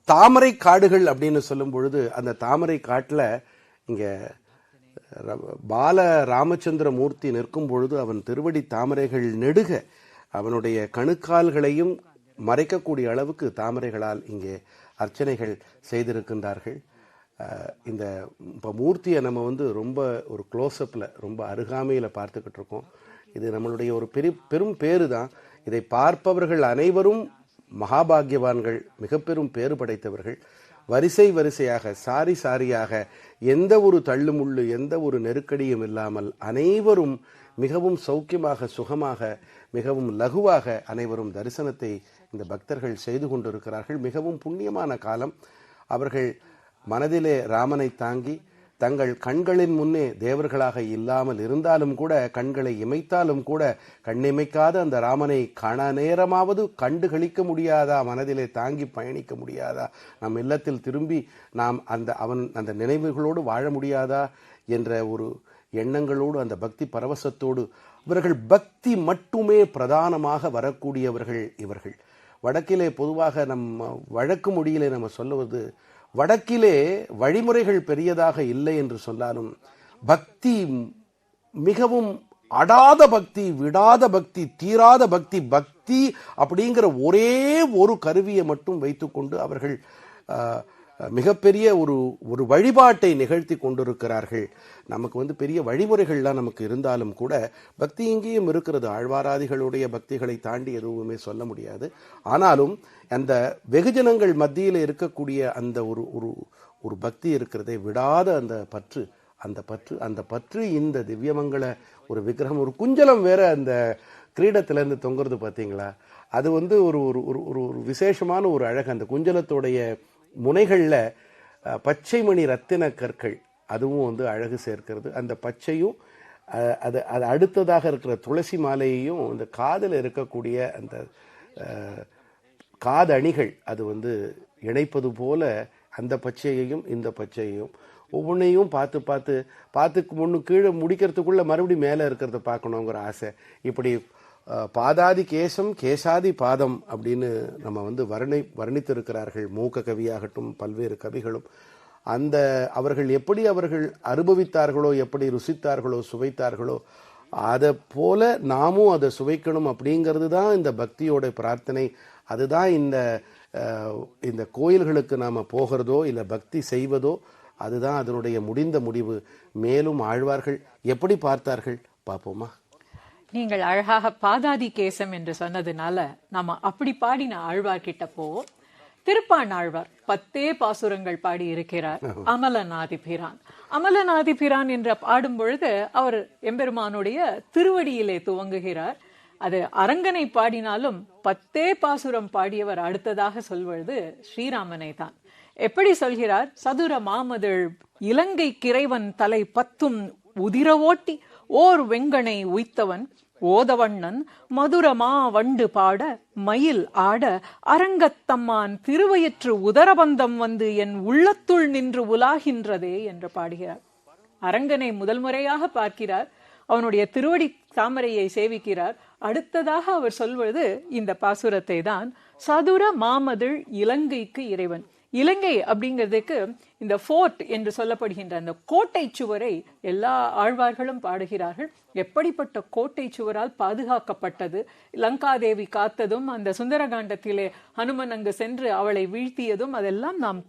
தாமரை காடுகள் அப்படின்னு சொல்லும் பொழுது, அந்த தாமரை காட்டுல இங்க பால ராமச்சந்திர மூர்த்தி நிற்கும் பொழுது அவன் திருவடி தாமரைகள் நெடுக அவனுடைய கணுக்கால்களையும் மறைக்கக்கூடிய அளவுக்கு தாமரைகளால் இங்கே அர்ச்சனைகள் செய்திருக்கின்றார்கள். இந்த இப்போ மூர்த்தியை நம்ம ரொம்ப ஒரு க்ளோஸ்அப்பில் ரொம்ப அருகாமையில் பார்த்துக்கிட்டு இருக்கோம். இது நம்மளுடைய ஒரு பெரும் பேரு தான். இதை பார்ப்பவர்கள் அனைவரும் மகாபாகியவான்கள், மிக பெரும் பேறு படைத்தவர்கள். வரிசையாக சாரி சாரியாக எந்த ஒரு தள்ளுமுள்ளு எந்த ஒரு நெருக்கடியும் இல்லாமல் அனைவரும் மிகவும் சௌக்கியமாக சுகமாக மிகவும் லகுவாக அனைவரும் தரிசனத்தை இந்த பக்தர்கள் செய்து கொண்டிருக்கிறார்கள். மிகவும் புண்ணியமான காலம். அவர்கள் மனதிலே ராமனை தாங்கி தங்கள் கண்களின் முன்னே தேவர்களாக இல்லாமல் இருந்தாலும் கூட, கண்களை இமைத்தாலும் கூட கண்ணிமைக்காத அந்த ராமனை காண நேரமாவது கண்டு கழிக்க முடியாதா? மனதிலே தாங்கி பயணிக்க முடியாதா? நம் இல்லத்தில் திரும்பி நாம் அந்த நினைவுகளோடு வாழ முடியாதா என்ற ஒரு எண்ணங்களோடு, அந்த பக்தி பரவசத்தோடு, இவர்கள் பக்தி மட்டுமே பிரதானமாக வரக்கூடியவர்கள் இவர்கள். வடக்கிலே பொதுவாக நம்ம வழக்கு மொழியிலே நம்ம சொல்லுவது, வடக்கிலே வழிமுறைகள் பெரியதாக இல்லை என்று சொன்னாலும் பக்தி மிகவும் அடாத பக்தி, விடாத பக்தி, தீராத பக்தி. பக்தி அப்படிங்கிற ஒரே ஒரு கருவியை மட்டும் வைத்துக்கொண்டு அவர்கள் மிகப்பெரிய ஒரு வழிபாட்டை நிகழ்த்தி கொண்டிருக்கிறார்கள். நமக்கு பெரிய வழிமுறைகள்லாம் நமக்கு இருந்தாலும் கூட பக்தி இங்கேயும் இருக்கிறது. ஆழ்வாராதிகளுடைய பக்திகளை தாண்டி எதுவுமே சொல்ல முடியாது. ஆனாலும் அந்த வெகுஜனங்கள் மத்தியில் இருக்கக்கூடிய அந்த ஒரு பக்தி இருக்கிறதே, விடாத அந்த பற்று இந்த திவ்யமங்கள ஒரு விக்கிரகம், ஒரு குஞ்சலம் வேற அந்த கிரீடத்திலேருந்து தொங்குறது பார்த்தீங்களா? அது ஒரு விசேஷமான ஒரு அழகு. அந்த குஞ்சலத்தோடைய முனைகளில் பச்சை மணி ரத்தின கற்கள், அதுவும் அழகு சேர்க்கிறது. அந்த பச்சையும் அது அடுத்ததாக இருக்கிற துளசி மாலையையும் அந்த காதில் இருக்கக்கூடிய அந்த காதணிகள் அது இணைப்பது போல அந்த பச்சையையும் இந்த பச்சையையும் ஒவ்வொன்றையும் பார்த்து முன்னு கீழே முடிக்கிறதுக்குள்ளே மறுபடியும் மேலே இருக்கிறத பார்க்கணுங்கிற ஆசை. இப்படி பாதாதி கேசம் கேசாதி பாதம் அப்படின்னு நம்ம வந்து வர்ணித்திருக்கிறார்கள். மூக்க கவியாகட்டும் பல்வேறு கவிகளும். அவர்கள் எப்படி அவர்கள் அனுபவித்தார்களோ, எப்படி ருசித்தார்களோ, சுவைத்தார்களோ, அதை போல நாமும் அதை சுவைக்கணும் அப்படிங்கிறது தான் இந்த பக்தியோட பிரார்த்தனை. அதுதான் இந்த கோயில்களுக்கு நாம் போகிறதோ இல்லை பக்தி செய்வதோ அதுதான் அதனுடைய முடிந்த முடிவு. மேலும் ஆழ்வார்கள் எப்படி பார்த்தார்கள் பார்ப்போமா? நீங்கள் அழகாக பாதாதி கேசம் என்று சொன்னதுனால நாம அப்படி பாடின ஆழ்வார்கிட்ட போவோம். திருப்பாண் ஆழ்வார் 10 பாசுரங்கள் பாடி இருக்கிறார். அமலநாதிபிரான் அமலநாதிபிரான் என்று பாடும் பொழுது அவர் எம்பெருமானுடைய திருவடியிலே துவங்குகிறார். அது அரங்கனை பாடினாலும் 10 பாசுரம் பாடியவர் அடுத்ததாக சொல்வது ஸ்ரீராமனை தான். எப்படி சொல்கிறார்? சதுர மாமதிள் இலங்கை கிரைவன் தலை 10 உதிர ஓட்டி ஓர் வெங்கனை உய்த்தவன் ஓதவண்ணன் மதுரமா வண்டு பாட மயில் ஆட அரங்கத்தம்மான் திருவயிற்று உதரபந்தம் வந்து என் உள்ளத்துள் நின்று உலாகின்றதே என்று பாடுகிறார். அரங்கனை முதல் முறையாக பார்க்கிறார். அவனுடைய திருவடி தாமரையை சேவிக்கிறார். அடுத்ததாக அவர் சொல்வது இந்த பாசுரத்தை தான். சதுர மாமதிள் இலங்கைக்கு இறைவன். இலங்கை அப்படிங்கிறதுக்கு இந்த ஃபோர்ட் என்று சொல்லப்படுகின்ற அந்த கோட்டை சுவரை எல்லா ஆழ்வார்களும் பாடுகிறார்கள். எப்படிப்பட்ட கோட்டை சுவரால் பாதுகாக்கப்பட்டது, லங்காதேவி காத்ததும், அந்த சுந்தரகாண்டத்திலே ஹனுமன் அங்கு சென்று அவளை வீழ்த்தியதும், அதெல்லாம் நாம்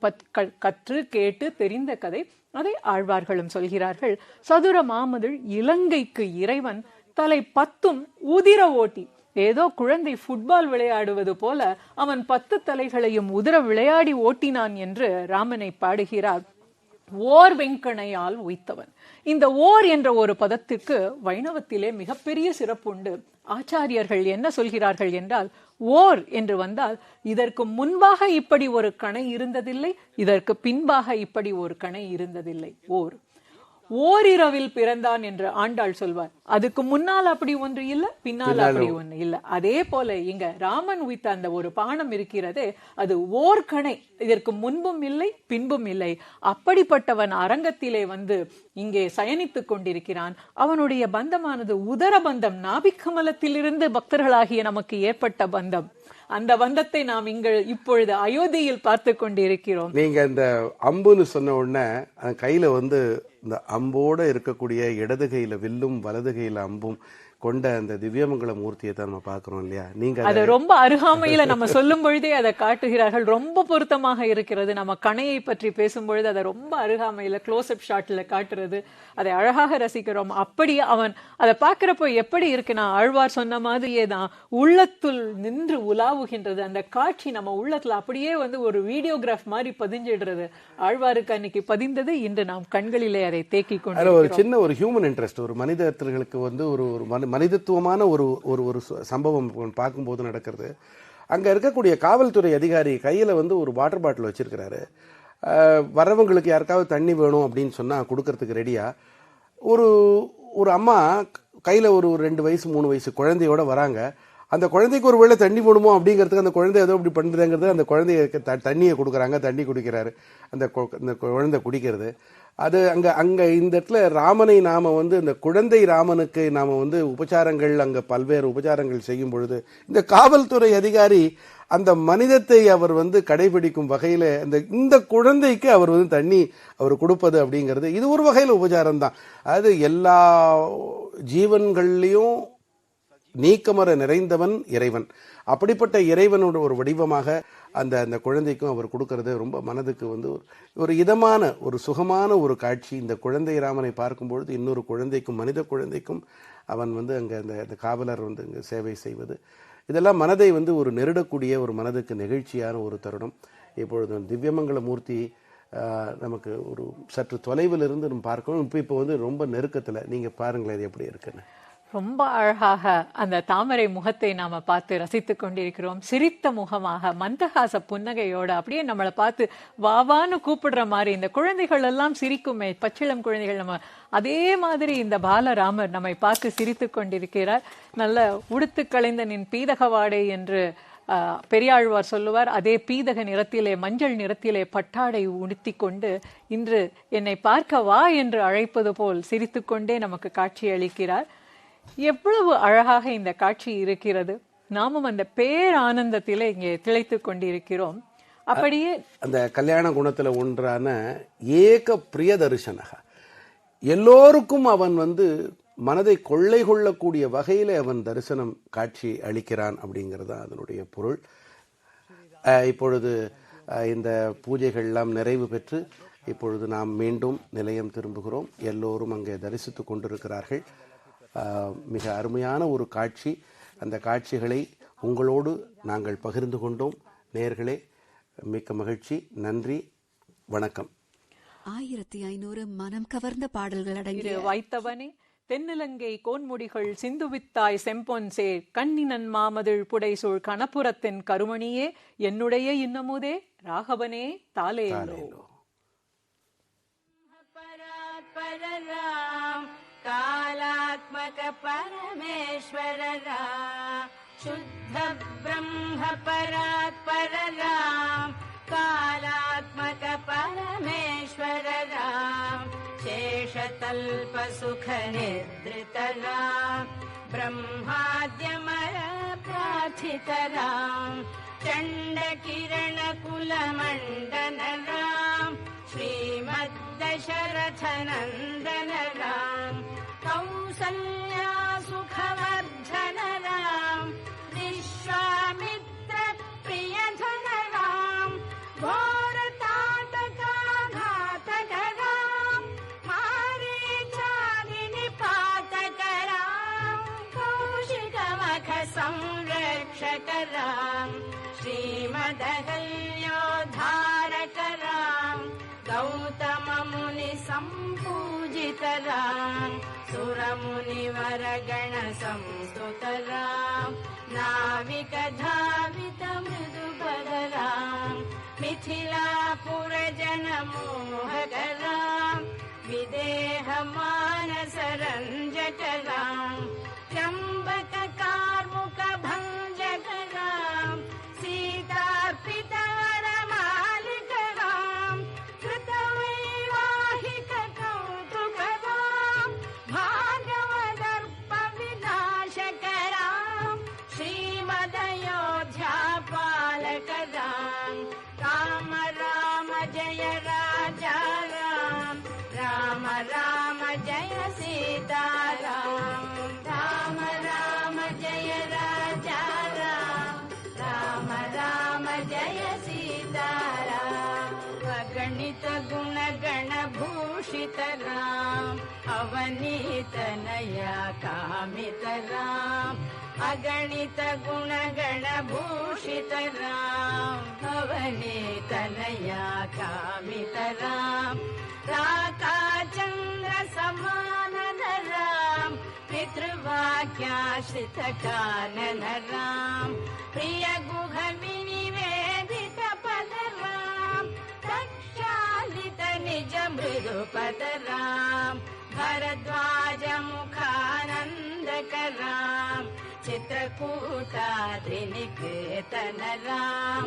கற்று கேட்டு தெரிந்த கதை. அதை ஆழ்வார்களும் சொல்கிறார்கள். சதுர மாமதிள் இலங்கைக்கு இறைவன் தலை 10 உதிர ஓட்டி. ஏதோ குழந்தை ஃபுட்பால் விளையாடுவது போல அவன் 10 தலைகளையும் உதிர விளையாடி ஓட்டினான் என்று ராமனை பாடுகிறார். ஓர் வெங்கணையால் உய்த்தவன். இந்த ஓர் என்ற ஒரு பதத்துக்கு வைணவத்திலே மிகப்பெரிய சிறப்புண்டு. ஆச்சாரியர்கள் என்ன சொல்கிறார்கள் என்றால், ஓர் என்று வந்தால் இதற்கு முன்பாக இப்படி ஒரு கணை இருந்ததில்லை, இதற்கு பின்பாக இப்படி ஒரு கணை இருந்ததில்லை. ஓரிரவில் பிறந்தான் என்று ஆண்டாள் சொல்வார். அதுக்கு முன்னால் அப்படி ஒன்று இல்ல, பின்னால் அப்படி ஒன்று இல்ல. அதே போல இங்க ராமன் உய்த்த அந்த ஒரு பானம் இருக்கிறதே, அது ஓர் கணை, இதற்கு முன்பும் இல்லை பின்பும் இல்லை. அப்படிப்பட்டவன் அரங்கத்திலே வந்து இங்கே சயனித்துக் கொண்டிருக்கிறான். அவனுடைய பந்தமானது உதர பந்தம், நாபிக்கமலத்திலிருந்து பக்தர்களாகிய நமக்கு ஏற்பட்ட பந்தம். அந்த பந்தத்தை நாம் இப்பொழுது அயோத்தியில் பார்த்து கொண்டிருக்கிறோம். நீங்க இந்த அம்புன்னு சொன்ன உடனே கையில வந்து இந்த அம்போட இருக்கக்கூடிய இடது கையில வில்லும் வலது கையில அம்பும் கொண்ட அந்த திவ்யமங்கல மூர்த்தியை தான் நம்ம பாக்குறோம் இல்லையா? நீங்க அது ரொம்ப அருகாமையில நம்ம சொல்லும் பொழுதே அதை காட்டுகிறார்கள். ரொம்ப பொருத்தமாக இருக்கிறது. நம்ம கணையை பற்றி பேசும் பொழுது அதை ரொம்ப அருகாமையில க்ளோஸ் அப் ஷாட்ல காட்டுறது, அதை அழகாக ரசிக்கிறோம். அப்படி அவன் அதை பார்க்கிறப்போ எப்படி இருக்குன்னா, ஆழ்வார் சொன்ன மாதிரியே தான் உள்ளத்துள் நின்று உலாவுகின்றது. அந்த காட்சி நம்ம உள்ளத்துல அப்படியே வந்து ஒரு வீடியோகிராஃப் மாதிரி பதிஞ்சிடுறது. ஆழ்வாருக்கு அன்னைக்கு பதிந்தது இன்று நாம் கண்களிலே அதை தேக்கி கொண்டு ஒரு சின்ன ஒரு ஹியூமன் இன்ட்ரெஸ்ட், ஒரு மனிதர்களுக்கு வந்து ஒரு மனிதத்துவமான ஒரு சம்பவம் பார்க்கும்போது நடக்கிறது. அங்கே இருக்கக்கூடிய காவல்துறை அதிகாரி கையில் வந்து ஒரு வாட்டர் பாட்டில் வச்சிருக்கிறாரு. வரவங்களுக்கு யாருக்காவது தண்ணி வேணும் அப்படின்னு சொன்னால் கொடுக்கறதுக்கு ரெடியாக ஒரு அம்மா கையில் ஒரு 2 வயசு 3 வயசு குழந்தையோட வராங்க. அந்த குழந்தைக்கு ஒரு வேளை தண்ணி போடுமோ அப்படிங்கிறதுக்கு அந்த குழந்தை ஏதோ இப்படி பண்ணுறதுங்கிறது, அந்த குழந்தைய தண்ணியை கொடுக்குறாங்க. தண்ணி குடிக்கிறாரு. அந்த குழந்தை குடிக்கிறது. அது அங்கே இந்த இடத்துல ராமனை நாம் வந்து இந்த குழந்தை ராமனுக்கு நாம் வந்து உபச்சாரங்கள், அங்கே பல்வேறு உபச்சாரங்கள் செய்யும் பொழுது இந்த காவல்துறை அதிகாரி அந்த மனிதத்தை அவர் வந்து கடைபிடிக்கும் வகையில் இந்த குழந்தைக்கு அவர் வந்து தண்ணி அவர் கொடுப்பது அப்படிங்கிறது இது ஒரு வகையில் உபச்சாரம் தான். அது எல்லா ஜீவன்கள்லையும் நீக்கமர நிறைந்தவன் இறைவன். அப்படிப்பட்ட இறைவனோட ஒரு வடிவமாக அந்த குழந்தைக்கும் அவர் கொடுக்கறது ரொம்ப மனதுக்கு வந்து ஒரு இதமான ஒரு சுகமான ஒரு காட்சி. இந்த குழந்தை ராமனை பார்க்கும்பொழுது இன்னொரு குழந்தைக்கும், மனித குழந்தைக்கும் அவன் வந்து அங்கே அந்த காவலர் வந்து இங்கே சேவை செய்வது, இதெல்லாம் மனதை வந்து ஒரு நெருடக்கூடிய ஒரு மனதுக்கு நெகிழ்ச்சியான ஒரு தருணம். இப்பொழுது திவ்யமங்கல மூர்த்தி நமக்கு ஒரு சற்று தொலைவில் இருந்து நம்ம பார்க்கணும். இப்போ வந்து ரொம்ப நெருக்கத்தில் நீங்கள் பாருங்களேன் இது எப்படி இருக்குன்னு. ரொம்ப அழகாக அந்த தாமரை முகத்தை நாம பார்த்து ரசித்துக் கொண்டிருக்கிறோம். சிரித்த முகமாக மந்தகாச புன்னகையோட அப்படியே நம்மளை பார்த்து வாவான்னு கூப்பிடுற மாதிரி இந்த குழந்தைகள் எல்லாம் சிரிக்குமே, பச்சிளம் குழந்தைகள், நம்ம அதே மாதிரி இந்த பாலராமர் நம்மை பார்த்து சிரித்து கொண்டிருக்கிறார். நல்ல உடுத்து களைந்த நின் பீதகவாடை என்று பெரியாழ்வார் சொல்லுவார், அதே பீதக நிறத்திலே மஞ்சள் நிறத்திலே பட்டாடை உடுத்தி கொண்டு இன்று என்னை பார்க்க வா என்று அழைப்பது போல் சிரித்துக்கொண்டே நமக்கு காட்சி அளிக்கிறார். எவ்வளவு அழகாக இந்த காட்சி இருக்கிறது. நாமும் அந்த பேரானந்தத்திலே இங்கே திளைத்து கொண்டிருக்கிறோம். அப்படியே அந்த கல்யாண குணத்துல ஒன்றான ஏக பிரிய தரிசனக, எல்லோருக்கும் அவன் மனதை கொள்ளை கொள்ளக்கூடிய வகையில அவன் தரிசனம் காட்சி அளிக்கிறான் அப்படிங்கிறது அதனுடைய பொருள். இப்பொழுது இந்த பூஜைகள் எல்லாம் நிறைவு பெற்று இப்பொழுது நாம் மீண்டும் நிலையம் திரும்புகிறோம். எல்லோரும் அங்கே தரிசித்து கொண்டிருக்கிறார்கள். மிக அருமையான ஒரு காட்சி. அந்த காட்சிகளை உங்களோடு நாங்கள் பகிர்ந்து கொண்டோம். நேயர்களே, மிக்க மகிழ்ச்சி. நன்றி, வணக்கம். 1500 மனம் கவர்ந்த பாடல்கள் அடங்கிய வைத்தவனே தென்னிலங்கை கோன்முடிகள் சிந்துவித்தாய் செம்பொன் சேர் கண்ணினன் மாமதிள் புடைசூழ் கணபுரத்தின் கருமணியே என்னுடைய இன்னமுதே ராகவனே தாலேலோ. कालात्मक परमेश्वर राम, शुद्ध ब्रह्म परात्पर राम, कालात्मक परमेश्वर राम, शेषतल्प सुख निद्रित राम, ब्रह्माद्यमर प्रार्थित राम, चण्ड किरण कुल मण्डन राम, श्रीमद्दशरथ नन्दन राम, कौसल्या सुखवर्धन राम, विश्वामित्र प्रियधन राम, घोरताटका घातक राम, मारीचादि निपातक राम, कौशिकमख संरक्षक राम, श्रीमदहल्योद्धारक राम, गौतम मुनि संपूजित राम, सुरमुनिवर गण संस्तुत राम, नाविक धावित मृदुपद राम, मिथिलापुर जन मोहक राम, विदेह मानस रंजक राम, त्र्यंबक कार्मुक भंजक राम, सीतार्पित वरमालिक राम, कृतवैवाहिक कौतुक राम, भागवदर्प विनाशक राम, श्रीमदयोध्या पालक राम, राम राम जय राजा राम, राम राम जय सीता राम, राम राम जय राजा राम, राम राम जय सीता राम, अगणित गुण गण भूषित राम, अवनीत नया कामित राम, अगणित गुण गण भूषित राम, अवनीत नया कामित राम, राका चंद्र समानन राम, पितृवाक्याश्रित कानन राम, प्रिय गुह विनिवेदित पद राम, प्रक्षालित निज मृदुपद राम, भरद्वाज मुखानंदक राम, चित्रकूटाद्रिनिकेतन राम,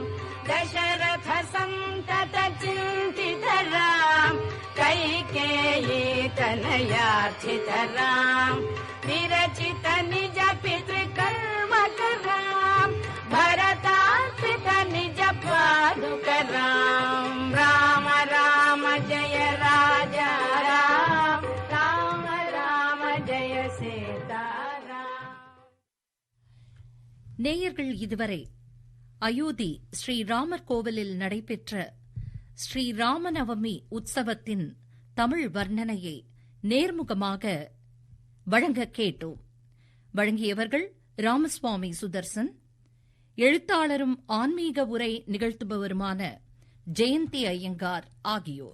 दशरथ संतत चिंतित राम, कैकेयी तनयार्थित राम, विरचित निज पितृकर्मक राम, भरतार्पित निज पादुक राम, राम राम जय राजा राम, राम राम जय सीता राम. நேயர்கள் இதுவரை அயோத்தி ஸ்ரீராமர் கோவிலில் நடைபெற்ற ஸ்ரீராமநவமி உற்சவத்தின் தமிழ் வர்ணனையை நேர்முகமாக வழங்க கேட்டோம். வழங்கியவர்கள் ராமசுவாமி சுதர்சன், எழுத்தாளரும் ஆன்மீக உரை நிகழ்த்துபவருமான ஜெயந்தி ஐயங்கார் ஆகியோர்.